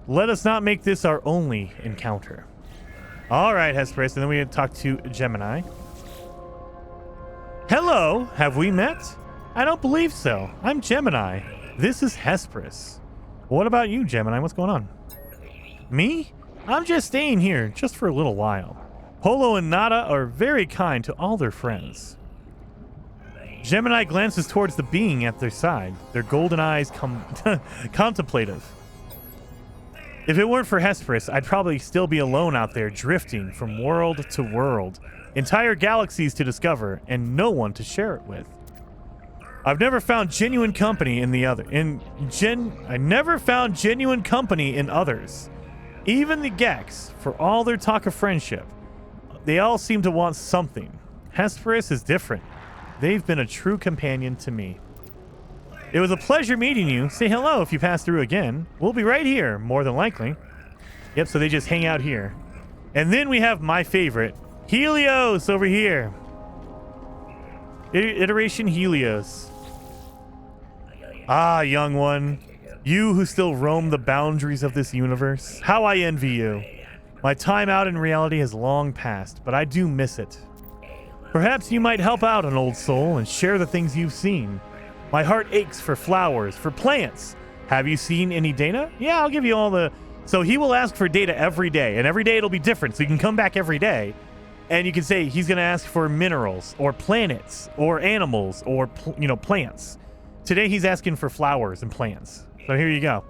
Let us not make this our only encounter. All right, Hesperus, and then we talk to Gemini. Hello, have we met? I don't believe so. I'm Gemini. This is Hesperus. What about you, Gemini? What's going on? Me? I'm just staying here, just for a little while. Polo and Nada are very kind to all their friends. Gemini glances towards the being at their side, their golden eyes contemplative. If it weren't for Hesperus, I'd probably still be alone out there, drifting from world to world, entire galaxies to discover, and no one to share it with. I've never found genuine company in I never found genuine company in others. Even the Gex, for all their talk of friendship, they all seem to want something. Hesperus is different. They've been a true companion to me. It was a pleasure meeting you. Say hello if you pass through again. We'll be right here, more than likely. Yep, so they just hang out here. And then we have my favorite, Helios over here. Iteration Helios. Ah, young one. You who still roam the boundaries of this universe. How I envy you. My time out in reality has long passed, but I do miss it. Perhaps you might help out an old soul and share the things you've seen. My heart aches for flowers, for plants. Have you seen any data? Yeah, I'll give you all the... So he will ask for data every day, and every day it'll be different. So you can come back every day, and you can say he's going to ask for minerals, or planets, or animals, or plants. Today he's asking for flowers and plants. So here you go.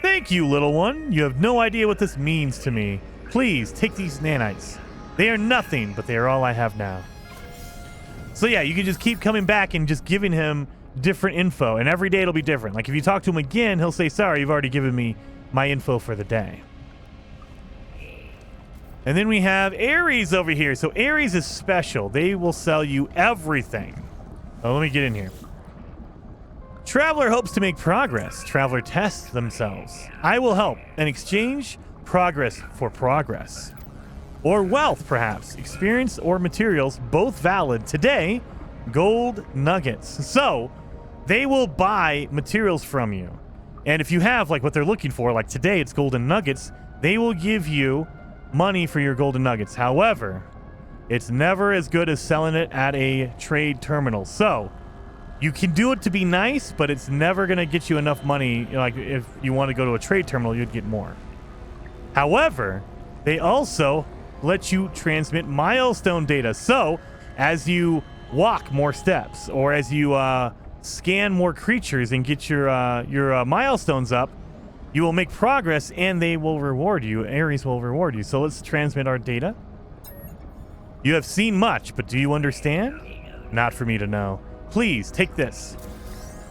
Thank you, little one. You have no idea what this means to me. Please, take these nanites. They are nothing, but they are all I have now. So yeah, you can just keep coming back and just giving him different info, and every day it'll be different. Like if you talk to him again, he'll say, sorry, you've already given me my info for the day. And then we have Ares over here. So Ares is special. They will sell you everything. Oh, let me get in here. Traveler hopes to make progress. Traveler tests themselves. I will help and exchange progress for progress. Or wealth, perhaps. Experience or materials, both valid. Today, gold nuggets. So, they will buy materials from you. And if you have, like, what they're looking for, like today it's golden nuggets, they will give you money for your golden nuggets. However, it's never as good as selling it at a trade terminal. So, you can do it to be nice, but it's never going to get you enough money. Like, if you want to go to a trade terminal, you'd get more. However, they also let you transmit milestone data. So, as you walk more steps, or as you scan more creatures and get your milestones up, you will make progress, and they will reward you. Ares will reward you. So let's transmit our data. You have seen much, but do you understand? Not for me to know. Please, take this.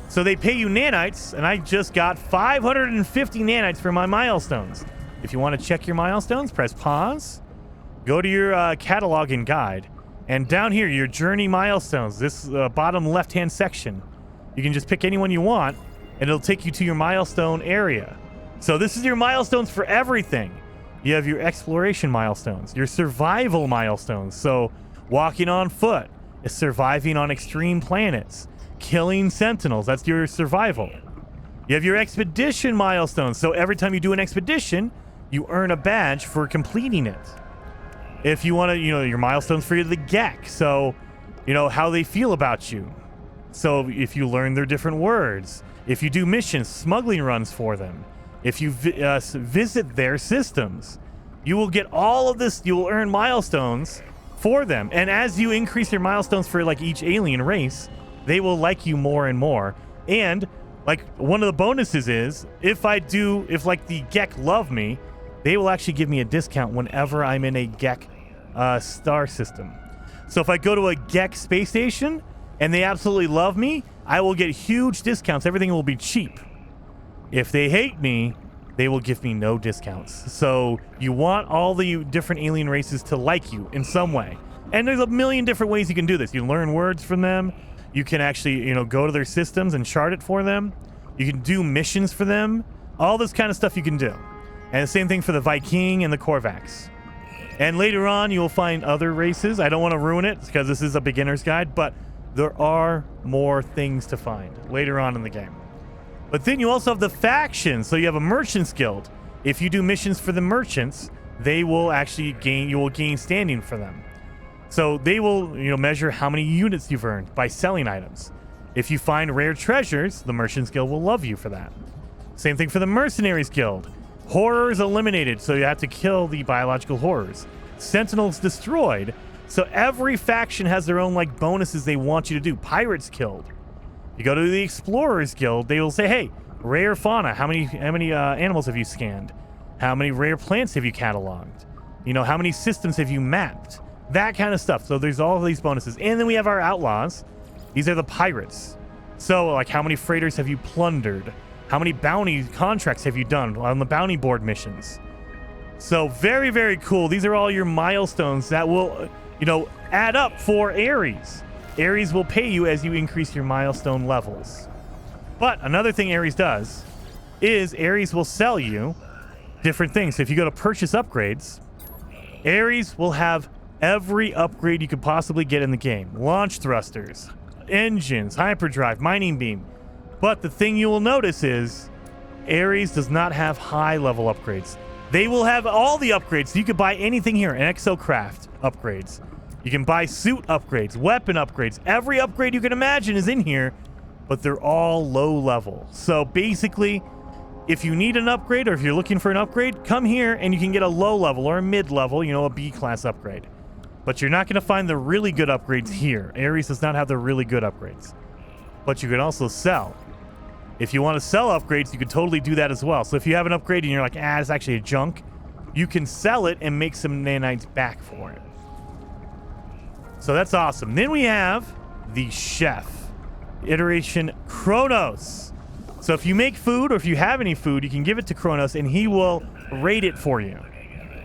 So they pay you nanites, and I just got 550 nanites for my milestones. If you want to check your milestones, press pause. Go to your catalog and guide. And down here, your journey milestones, this bottom left-hand section. You can just pick any one you want, and it'll take you to your milestone area. So this is your milestones for everything. You have your exploration milestones, your survival milestones. So walking on foot, surviving on extreme planets, killing sentinels, that's your survival. You have your expedition milestones. So every time you do an expedition, you earn a badge for completing it. If you want to, your milestones for the GEC. So, how they feel about you. So if you learn their different words, if you do missions, smuggling runs for them, if you visit their systems, you will get all of this. You will earn milestones for them. And as you increase your milestones for like each alien race, they will like you more and more. And like one of the bonuses is if like the GEC love me, they will actually give me a discount whenever I'm in a GEC star system. So if I go to a GEC space station and they absolutely love me, I will get huge discounts. Everything will be cheap. If they hate me, they will give me no discounts. So you want all the different alien races to like you in some way. And there's a million different ways you can do this. You learn words from them. You can actually, go to their systems and chart it for them. You can do missions for them. All this kind of stuff you can do. And the same thing for the Viking and the Korvax. And later on, you'll find other races. I don't want to ruin it because this is a beginner's guide, but there are more things to find later on in the game. But then you also have the factions. So you have a merchants guild. If you do missions for the merchants, they will actually you will gain standing for them. So they will, measure how many units you've earned by selling items. If you find rare treasures, the merchants guild will love you for that. Same thing for the mercenaries guild. Horrors eliminated, so you have to kill the biological horrors. Sentinels destroyed. So every faction has their own bonuses they want you to do. Pirates killed. You go to the Explorers Guild, they will say, hey, rare fauna, how many animals have you scanned? How many rare plants have you cataloged? How many systems have you mapped? That kind of stuff. So there's all of these bonuses. And then we have our outlaws. These are the pirates. So how many freighters have you plundered? How many bounty contracts have you done on the bounty board missions? So very, very cool. These are all your milestones that will, add up for Ares. Ares will pay you as you increase your milestone levels. But another thing Ares does is Ares will sell you different things. So if you go to purchase upgrades, Ares will have every upgrade you could possibly get in the game. Launch thrusters, engines, hyperdrive, mining beam. But the thing you will notice is Ares does not have high level upgrades. They will have all the upgrades. So you could buy anything here. An exocraft upgrades. You can buy suit upgrades, weapon upgrades. Every upgrade you can imagine is in here, but they're all low level. So basically, if you need an upgrade or if you're looking for an upgrade, come here and you can get a low level or a mid level, a B class upgrade. But you're not going to find the really good upgrades here. Ares does not have the really good upgrades. But you can also sell. If you want to sell upgrades, you can totally do that as well. So if you have an upgrade and you're like, it's actually a junk, you can sell it and make some nanites back for it. So that's awesome. Then we have the chef, iteration Kronos. So if you make food or if you have any food, you can give it to Kronos and he will rate it for you.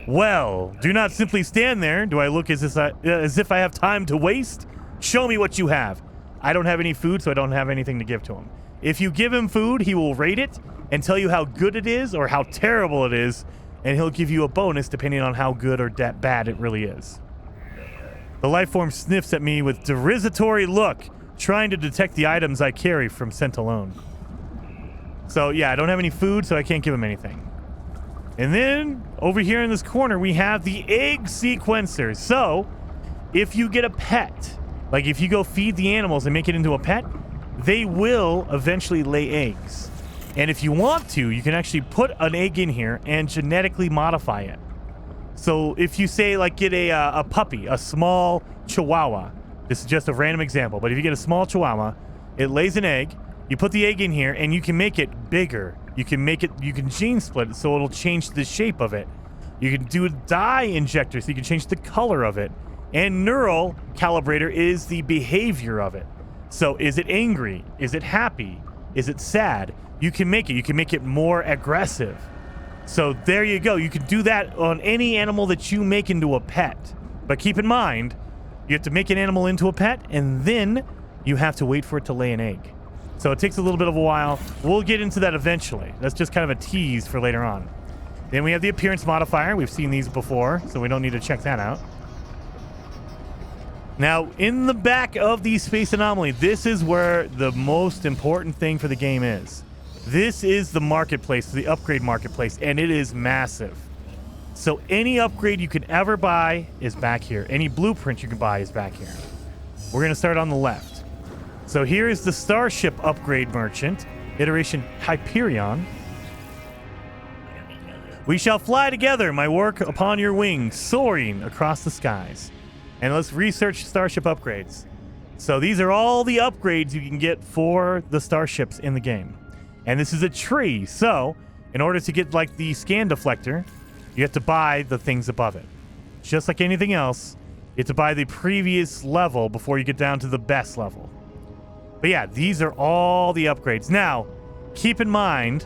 Well, do not simply stand there. Do I look as if I have time to waste? Show me what you have. I don't have any food, so I don't have anything to give to him. If you give him food, he will rate it and tell you how good it is or how terrible it is, and he'll give you a bonus depending on how good or bad it really is. The life form sniffs at me with derisatory look, trying to detect the items I carry from scent alone. So yeah, I don't have any food, so I can't give him anything. And then over here in this corner, we have the egg sequencer. So if you get a pet, like if you go feed the animals and make it into a pet, they will eventually lay eggs. And if you want to, you can actually put an egg in here and genetically modify it. So if you say like get a puppy, a small chihuahua, this is just a random example, but if you get a small chihuahua, it lays an egg, you put the egg in here and you can make it bigger. You can gene split it so it'll change the shape of it. You can do a dye injector so you can change the color of it. And neural calibrator is the behavior of it. So is it angry? Is it happy? Is it sad? You can make it more aggressive. So there you go. You can do that on any animal that you make into a pet. But keep in mind, you have to make an animal into a pet and then you have to wait for it to lay an egg. So it takes a little bit of a while. We'll get into that eventually. That's just kind of a tease for later on. Then we have the appearance modifier. We've seen these before, so we don't need to check that out. Now, in the back of the Space Anomaly, this is where the most important thing for the game is. This is the marketplace, the upgrade marketplace, and it is massive. So any upgrade you can ever buy is back here. Any blueprint you can buy is back here. We're going to start on the left. So here is the Starship Upgrade Merchant, iteration Hyperion. We shall fly together, my work upon your wings, soaring across the skies. And let's research Starship upgrades. So these are all the upgrades you can get for the starships in the game. And this is a tree, so in order to get like the scan deflector, you have to buy the things above it. Just like anything else, you have to buy the previous level before you get down to the best level. But yeah, these are all the upgrades. Now, keep in mind,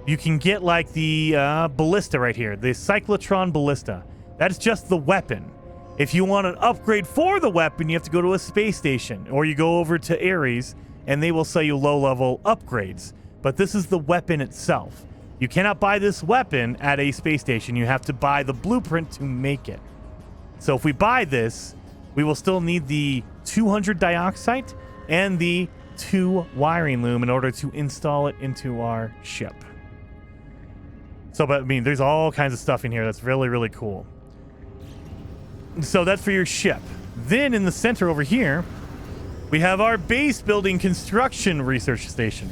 you can get like the ballista right here, the cyclotron ballista. That's just the weapon. If you want an upgrade for the weapon, you have to go to a space station, or you go over to Ares, and they will sell you low-level upgrades. But this is the weapon itself. You cannot buy this weapon at a space station. You have to buy the blueprint to make it. So if we buy this, we will still need the 200 dioxide and the 2 wiring loom in order to install it into our ship. So, but I mean, there's all kinds of stuff in here that's really, really cool. So that's for your ship. Then in the center over here, we have our base building construction research station.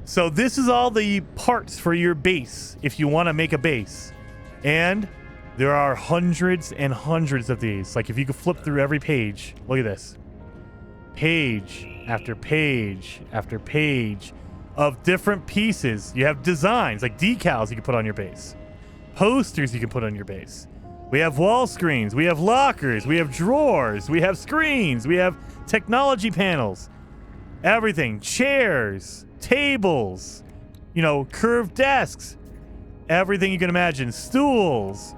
So this is all the parts for your base if you want to make a base. And there are hundreds and hundreds of these. Like if you could flip through every page, look at this. Page after page after page of different pieces. You have designs like decals you can put on your base. Posters you can put on your base. We have wall screens. We have lockers. We have drawers. We have screens. We have technology panels. Everything. Chairs. Tables. You know, curved desks. Everything you can imagine. Stools.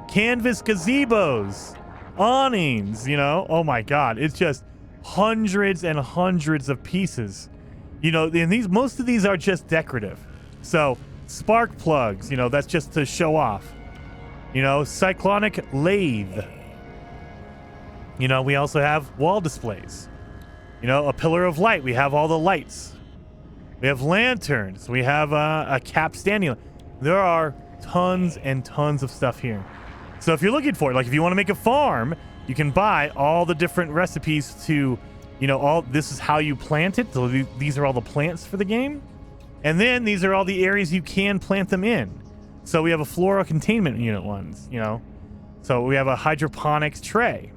Canvas gazebos. Awnings, you know. Oh my God. It's just hundreds and hundreds of pieces. You know, and most of these are just decorative. So, spark plugs, you know, that's just to show off. You know, cyclonic lathe. You know, we also have wall displays. You know, a pillar of light. We have all the lights. We have lanterns. We have a cap standing. There are tons and tons of stuff here. So if you're looking for it, like if you want to make a farm, you can buy all the different recipes to, you know, this is how you plant it. So these are all the plants for the game. And then these are all the areas you can plant them in. So we have a flora containment unit ones, you know. So we have a hydroponics tray.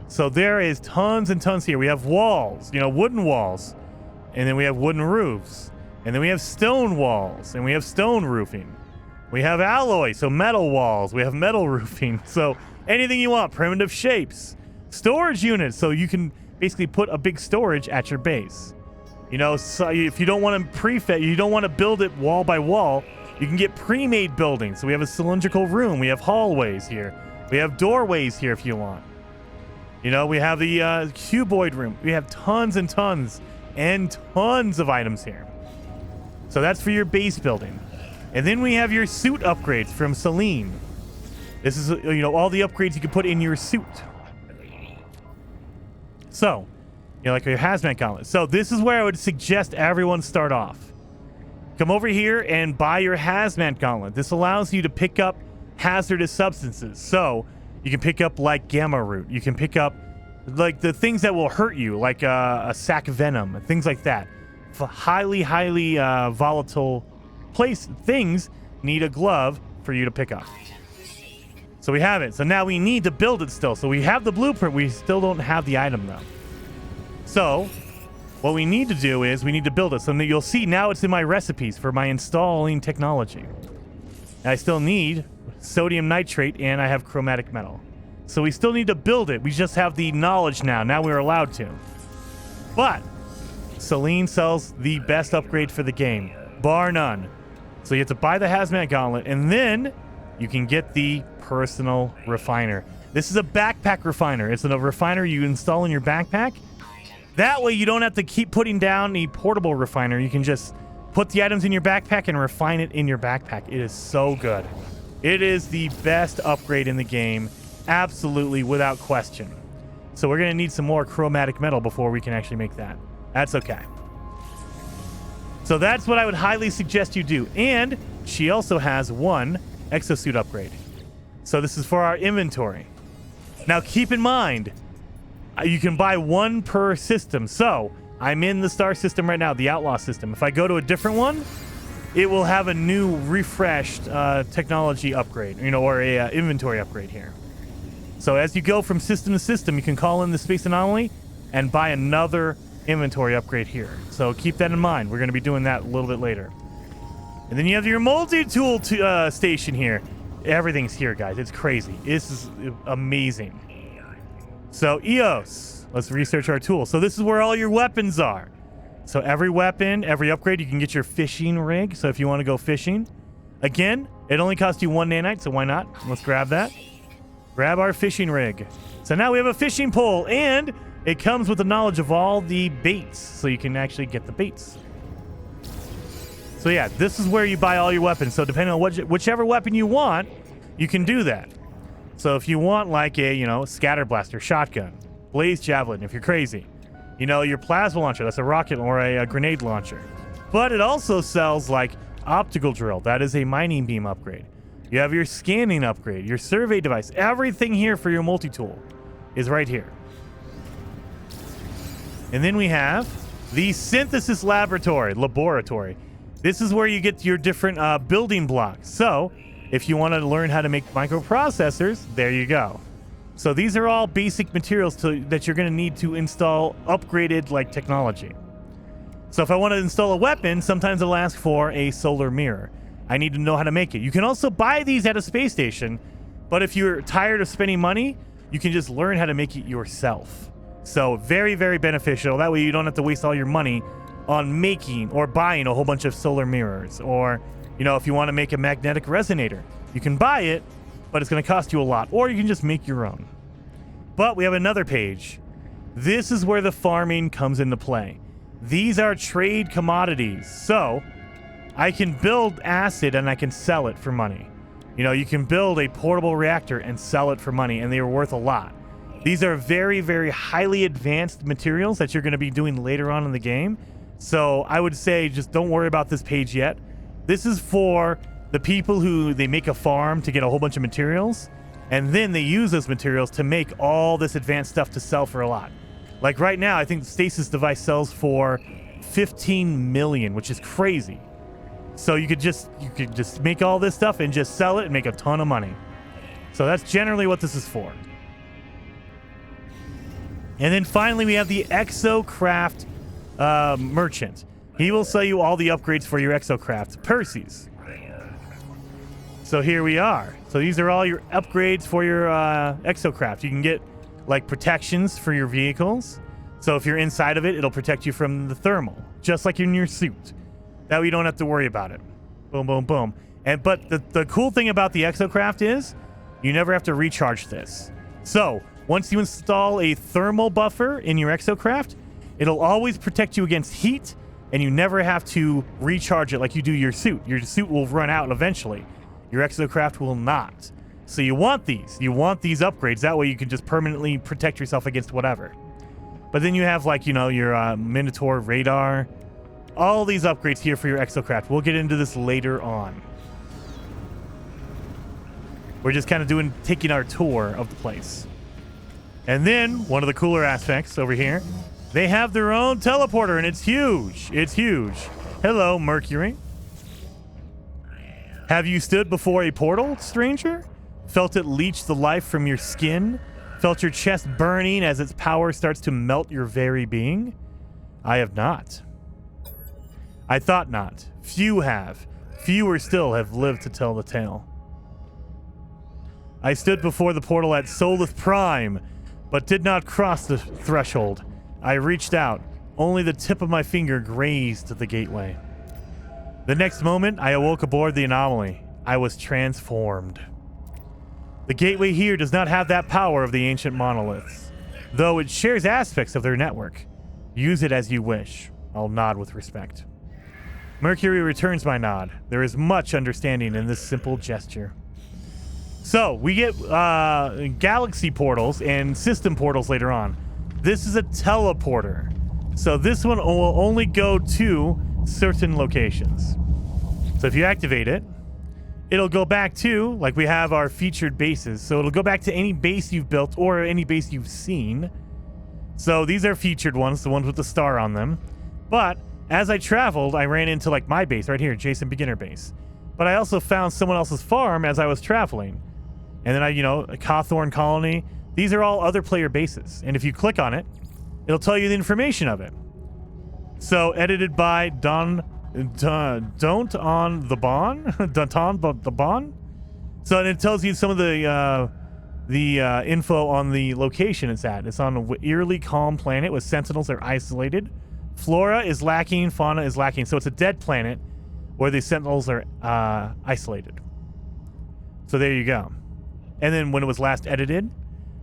So there is tons and tons here. We have walls, you know, wooden walls. And then we have wooden roofs. And then we have stone walls. And we have stone roofing. We have alloy, so metal walls. We have metal roofing. So anything you want, primitive shapes. storage units, so you can basically put a big storage at your base. You know, so if you don't want to prefab, you don't want to build it wall by wall, you can get pre-made buildings. So we have a cylindrical room, we have hallways here, we have doorways here if you want. You know, we have the cuboid room. We have tons and tons and tons of items here. So that's for your base building. And then we have your suit upgrades from Celine. This is, you know, all the upgrades you can put in your suit. So, you know, like your hazmat gauntlet. So this is where I would suggest everyone start off. Come over here and buy your hazmat gauntlet. This allows you to pick up hazardous substances. So you can pick up like gamma root. You can pick up like the things that will hurt you, like a sac venom, things like that. Highly volatile things need a glove for you to pick up. So we have it. So now we need to build it still. So we have the blueprint. We still don't have the item though. So what we need to do is we need to build it. So you'll see now it's in my recipes for my installing technology. And I still need sodium nitrate and I have chromatic metal. So we still need to build it. We just have the knowledge now. Now we're allowed to. But Celine sells the best upgrade for the game, bar none. So you have to buy the hazmat gauntlet and then you can get the personal refiner. This is a backpack refiner. It's a refiner you install in your backpack. That way you don't have to keep putting down the portable refiner. You can just put the items in your backpack and refine it in your backpack. It is so good. It is the best upgrade in the game, absolutely, without question. So we're going to need some more chromatic metal before we can actually make that. That's okay. So that's what I would highly suggest you do. And she also has one exosuit upgrade. So this is for our inventory. Now keep in mind, you can buy one per system. So I'm in the star system right now, the outlaw system. If I go to a different one, it will have a new refreshed technology upgrade, you know, or a inventory upgrade here. So as you go from system to system, you can call in the space anomaly and buy another inventory upgrade here. So keep that in mind. We're going to be doing that a little bit later. And then you have your multi-tool station here. Everything's here, guys. It's crazy. This is amazing. So EOS, let's research our tools. So this is where all your weapons are. So every weapon, every upgrade, you can get your fishing rig. So if you want to go fishing, again, it only costs you 1 nanite, so why not? Let's grab that. Grab our fishing rig. So now we have a fishing pole, and it comes with the knowledge of all the baits, so you can actually get the baits. So yeah, this is where you buy all your weapons. So depending on whichever weapon you want, you can do that. So if you want like a, you know, scatter blaster, shotgun, blaze javelin, if you're crazy, you know, your plasma launcher, that's a rocket or a grenade launcher. But it also sells like optical drill. That is a mining beam upgrade. You have your scanning upgrade, your survey device. Everything here for your multi-tool is right here. And then we have the synthesis laboratory. This is where you get your different building blocks. So if you want to learn how to make microprocessors, there you go. So these are all basic materials that you're going to need to install upgraded like technology. So if I want to install a weapon, sometimes it'll ask for a solar mirror. I need to know how to make it. You can also buy these at a space station, but if you're tired of spending money, you can just learn how to make it yourself. So very, very beneficial. That way you don't have to waste all your money on making or buying a whole bunch of solar mirrors. Or, you know, if you want to make a magnetic resonator, you can buy it, but it's going to cost you a lot. Or you can just make your own. But we have another page. This is where the farming comes into play. These are trade commodities. So I can build acid and I can sell it for money. You know, you can build a portable reactor and sell it for money, and they are worth a lot. These are very, very highly advanced materials that you're going to be doing later on in the game. So I would say just don't worry about this page yet. This is for the people who they make a farm to get a whole bunch of materials, and then they use those materials to make all this advanced stuff to sell for a lot. Like right now, I think the stasis device sells for 15 million, which is crazy. So you could just make all this stuff and just sell it and make a ton of money. So that's generally what this is for. And then finally, we have the Exocraft merchant. He will sell you all the upgrades for your Exocraft. Percy's. So here we are. So these are all your upgrades for your Exocraft. You can get like protections for your vehicles. So if you're inside of it, it'll protect you from the thermal, just like in your suit. That way you don't have to worry about it. Boom, boom, boom. But the cool thing about the exocraft is you never have to recharge this. So once you install a thermal buffer in your exocraft, it'll always protect you against heat, and you never have to recharge it like you do your suit. Your suit will run out eventually. Your exocraft will not. So you want these. You want these upgrades. That way you can just permanently protect yourself against whatever. But then you have, like, you know, your Minotaur radar. All these upgrades here for your exocraft. We'll get into this later on. We're just kind of taking our tour of the place. And then, one of the cooler aspects over here, they have their own teleporter, and it's huge. It's huge. Hello, Mercury. Have you stood before a portal, stranger? Felt it leech the life from your skin? Felt your chest burning as its power starts to melt your very being? I have not. I thought not. Few have. Fewer still have lived to tell the tale. I stood before the portal at Solith Prime, but did not cross the threshold. I reached out. Only the tip of my finger grazed the gateway. The next moment, I awoke aboard the Anomaly. I was transformed. The gateway here does not have that power of the ancient monoliths, though it shares aspects of their network. Use it as you wish. I'll nod with respect. Mercury returns my nod. There is much understanding in this simple gesture. So, we get galaxy portals and system portals later on. This is a teleporter. So this one will only go to certain locations. So if you activate it, it'll go back to, like we have our featured bases. So it'll go back to any base you've built or any base you've seen. So these are featured ones, the ones with the star on them. But as I traveled, I ran into like my base right here, Jason Beginner Base. But I also found someone else's farm as I was traveling. And then a Cawthorn Colony. These are all other player bases. And if you click on it, it'll tell you the information of it. So edited by Don't on the Bon? Danton the Bon? So it tells you some of the info on the location it's at. It's on an eerily calm planet with sentinels that are isolated. Flora is lacking, fauna is lacking. So it's a dead planet where the sentinels are isolated. So there you go. And then when it was last edited,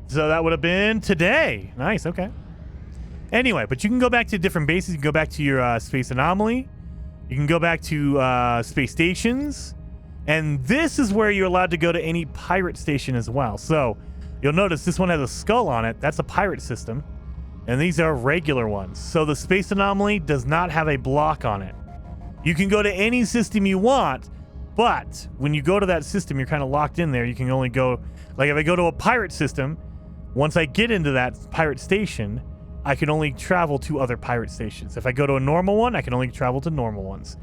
so that would have been today. Nice, okay. Anyway, but you can go back to different bases. You can go back to your Space Anomaly. You can go back to space stations. And this is where you're allowed to go to any pirate station as well. So you'll notice this one has a skull on it. That's a pirate system. And these are regular ones. So the Space Anomaly does not have a block on it. You can go to any system you want, but when you go to that system, you're kind of locked in there. You can only go, like if I go to a pirate system, once I get into that pirate station, I can only travel to other pirate stations. If I go to a normal one, I can only travel to normal ones.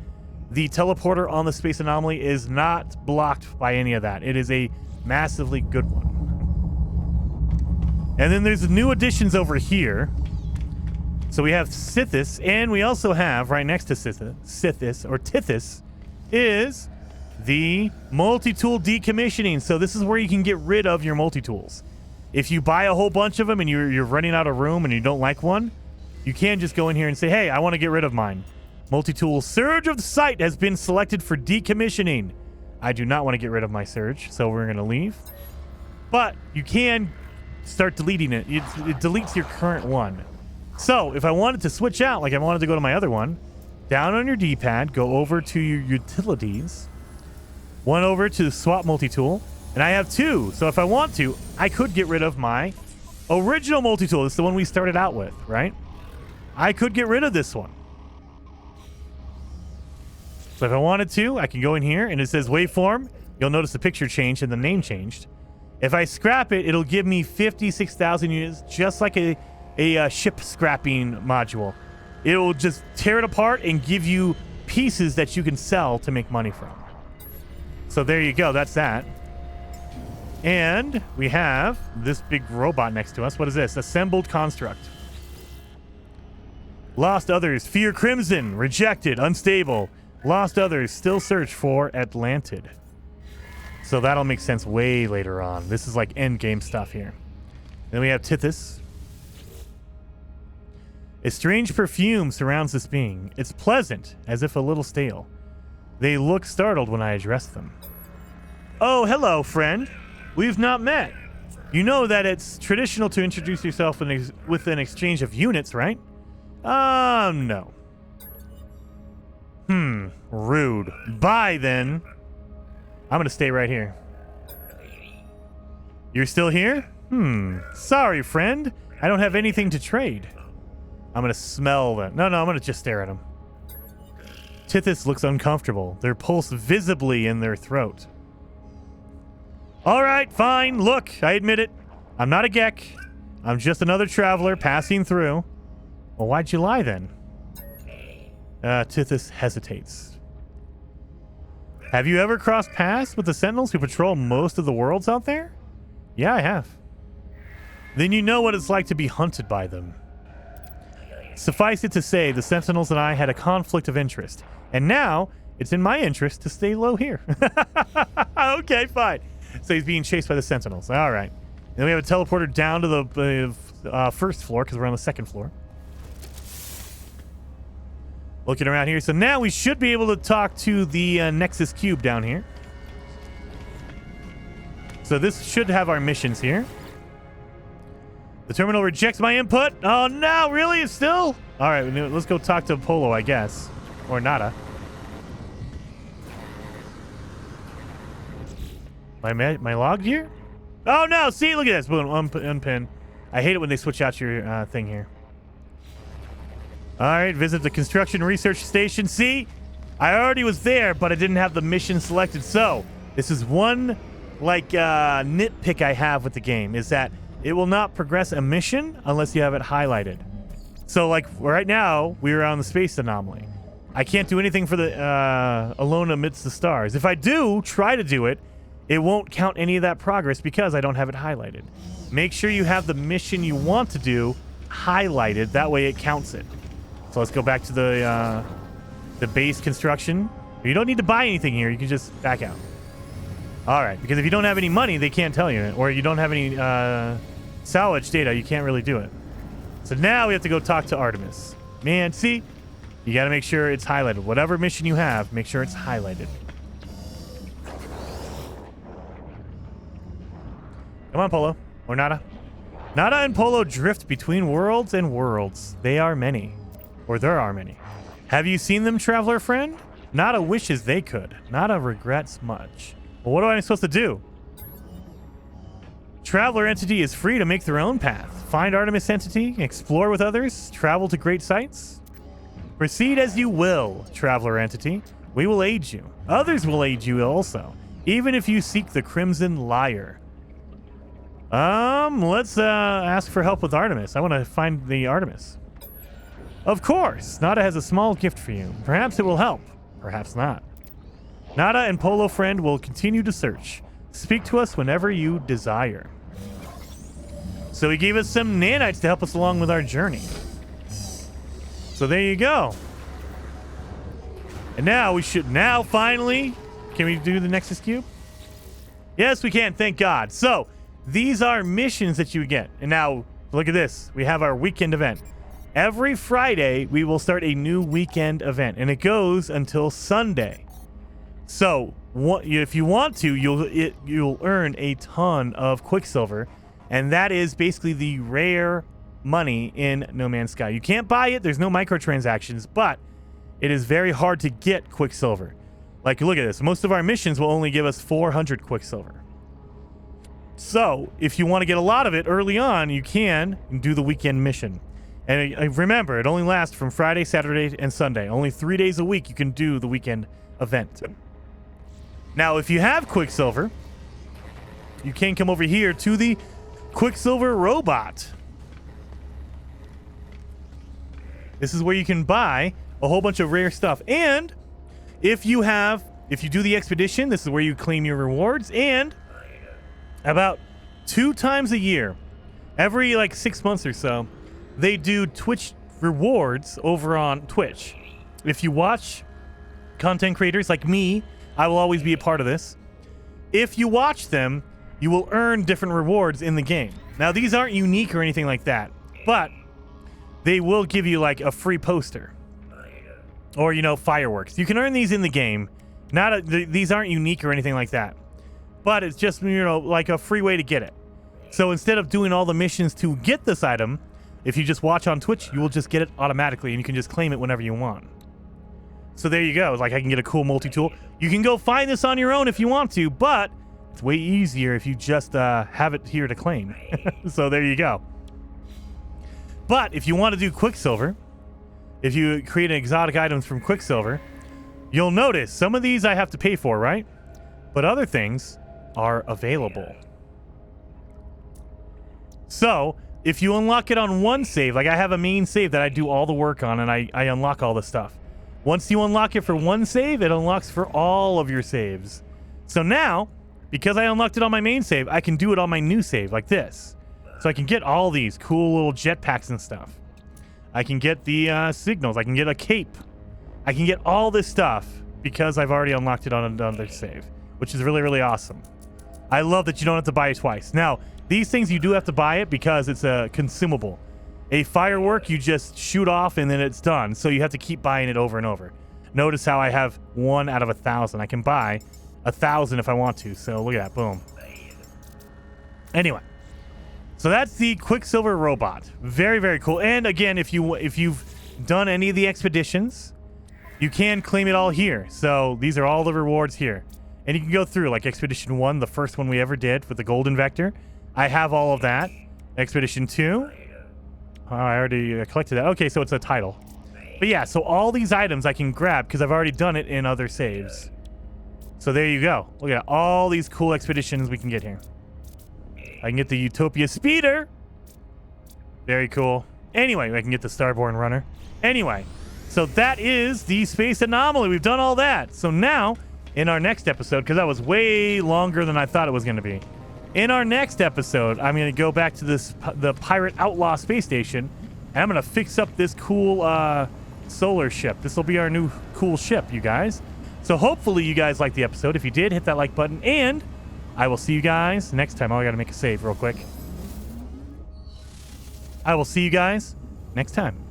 The teleporter on the Space Anomaly is not blocked by any of that. It is a massively good one. And then there's new additions over here. So we have Sithis, and we also have, right next to Tithis, is the multi-tool decommissioning. So this is where you can get rid of your multi-tools. If you buy a whole bunch of them and you're running out of room and you don't like one, you can just go in here and say, hey, I want to get rid of mine. Multi-tool Surge of the Sight has been selected for decommissioning. I do not want to get rid of my Surge, so we're going to leave. But you can start deleting it. It deletes your current one. So if I wanted to switch out, like I wanted to go to my other one, down on your D-pad, go over to your utilities, one over to swap multi-tool, and I have two. So if I want to, I could get rid of my original multi-tool. It's the one we started out with, right? I could get rid of this one. So if I wanted to, I can go in here and it says waveform. You'll notice the picture changed and the name changed. If I scrap it, it'll give me 56,000 units, just like a ship scrapping module. It will just tear it apart and give you pieces that you can sell to make money from. So there you go. That's that. And we have this big robot next to us. What is this? Assembled construct. Lost others. Fear Crimson. Rejected. Unstable. Lost others. Still search for Atlantid. So that'll make sense way later on. This is like end game stuff here. Then we have Tithys. A strange perfume surrounds this being. It's pleasant, as if a little stale. They look startled when I address them. Oh, hello, friend. We've not met. You know that it's traditional to introduce yourself with an exchange of units, right? No. Rude. Bye, then. I'm gonna stay right here. You're still here? Sorry, friend. I don't have anything to trade. I'm gonna smell them. No, I'm gonna just stare at them. Tithys looks uncomfortable, their pulse visibly in their throat. All right, fine. Look, I admit it. I'm not a Gek. I'm just another traveler passing through. Well, why'd you lie then? Tithys hesitates. Have you ever crossed paths with the Sentinels who patrol most of the worlds out there? Yeah, I have. Then you know what it's like to be hunted by them. Suffice it to say, the Sentinels and I had a conflict of interest. And now, it's in my interest to stay low here. Okay, fine. So he's being chased by the Sentinels. All right. And then we have a teleporter down to the first floor because we're on the second floor. Looking around here. So now we should be able to talk to the Nexus Cube down here. So this should have our missions here. The terminal rejects my input. Oh, no. Really? Still? All right. Let's go talk to Polo, I guess. Or Nada. My log here? Oh, no. See? Look at this. Boom. Unpin. I hate it when they switch out your thing here. All right. Visit the construction research station. See? I already was there, but I didn't have the mission selected. So, this is one, nitpick I have with the game, is that it will not progress a mission unless you have it highlighted. So, right now, we're on the space anomaly. I can't do anything for the Alone Amidst the Stars. If I do try to do it, it won't count any of that progress because I don't have it highlighted. Make sure you have the mission you want to do highlighted. That way it counts it. So let's go back to the base construction. You don't need to buy anything here. You can just back out. All right, because if you don't have any money, they can't tell you. Or you don't have any salvage data, you can't really do it. So now we have to go talk to Artemis. Man, see? You got to make sure it's highlighted. Whatever mission you have, make sure it's highlighted. Come on, Polo. Or Nada. Nada and Polo drift between worlds and worlds. They are many. Or there are many. Have you seen them, traveler friend? Nada wishes they could. Nada regrets much. Well, what am I supposed to do? Traveler entity is free to make their own path. Find Artemis entity, explore with others, travel to great sites. Proceed as you will, traveler entity. We will aid you. Others will aid you also, even if you seek the Crimson Lyre. Let's ask for help with Artemis. I want to find the Artemis. Of course. Nada has a small gift for you. Perhaps it will help. Perhaps not. Nada and Polo friend will continue to search. Speak to us whenever you desire. So he gave us some nanites to help us along with our journey. So there you go. And now we should finally, can we do the Nexus Cube? Yes, we can. Thank God. So these are missions that you get. And now look at this. We have our weekend event. Every Friday, we will start a new weekend event, and it goes until Sunday. So if you want to, you'll earn a ton of Quicksilver, and that is basically the rare money in No Man's Sky. You can't buy it. There's no microtransactions, but it is very hard to get Quicksilver. Look at this. Most of our missions will only give us 400 Quicksilver. So if you want to get a lot of it early on, you can do the weekend mission. And remember, it only lasts from Friday, Saturday, and Sunday. Only 3 days a week you can do the weekend event. Now, if you have Quicksilver, you can come over here to the Quicksilver Robot. This is where you can buy a whole bunch of rare stuff. And if you do the expedition, this is where you claim your rewards. And about 2 times a year, every 6 months or so, they do Twitch rewards over on Twitch. If you watch content creators like me, I will always be a part of this. If you watch them, you will earn different rewards in the game. Now, these aren't unique or anything like that, but they will give you like a free poster or, you know, fireworks. You can earn these in the game. These aren't unique or anything like that, but it's just, you know, like a free way to get it. So instead of doing all the missions to get this item, if you just watch on Twitch, you will just get it automatically and you can just claim it whenever you want. So there you go. Like, I can get a cool multi-tool. You can go find this on your own if you want to, but it's way easier if you just have it here to claim. So there you go. But if you want to do Quicksilver, if you create exotic items from Quicksilver, you'll notice some of these I have to pay for, right? But other things are available. So if you unlock it on one save, like I have a main save that I do all the work on and I unlock all the stuff. Once you unlock it for one save, it unlocks for all of your saves. So now, because I unlocked it on my main save, I can do it on my new save like this. So I can get all these cool little jetpacks and stuff. I can get the signals. I can get a cape. I can get all this stuff because I've already unlocked it on another save, which is really, really awesome. I love that you don't have to buy it twice. Now, these things you do have to buy it because it's a consumable. A firework, you just shoot off and then it's done. So you have to keep buying it over and over. Notice how I have 1 out of 1,000. I can buy 1,000 if I want to. So look at that. Boom. Anyway. So that's the Quicksilver robot. Very, very cool. And again, if you've done any of the expeditions, you can claim it all here. So these are all the rewards here. And you can go through like Expedition 1, the first one we ever did with the Golden Vector. I have all of that. Expedition 2. Oh, I already collected that. Okay, so it's a title. But yeah, so all these items I can grab because I've already done it in other saves. So there you go. Look at all these cool expeditions we can get here. I can get the Utopia Speeder. Very cool. Anyway, I can get the Starborn Runner. Anyway, so that is the Space Anomaly. We've done all that. So now, in our next episode, because that was way longer than I thought it was going to be. In our next episode, I'm going to go back to the Pirate Outlaw Space Station, and I'm going to fix up this cool solar ship. This will be our new cool ship, you guys. So hopefully you guys liked the episode. If you did, hit that like button, and I will see you guys next time. Oh, I got to make a save real quick. I will see you guys next time.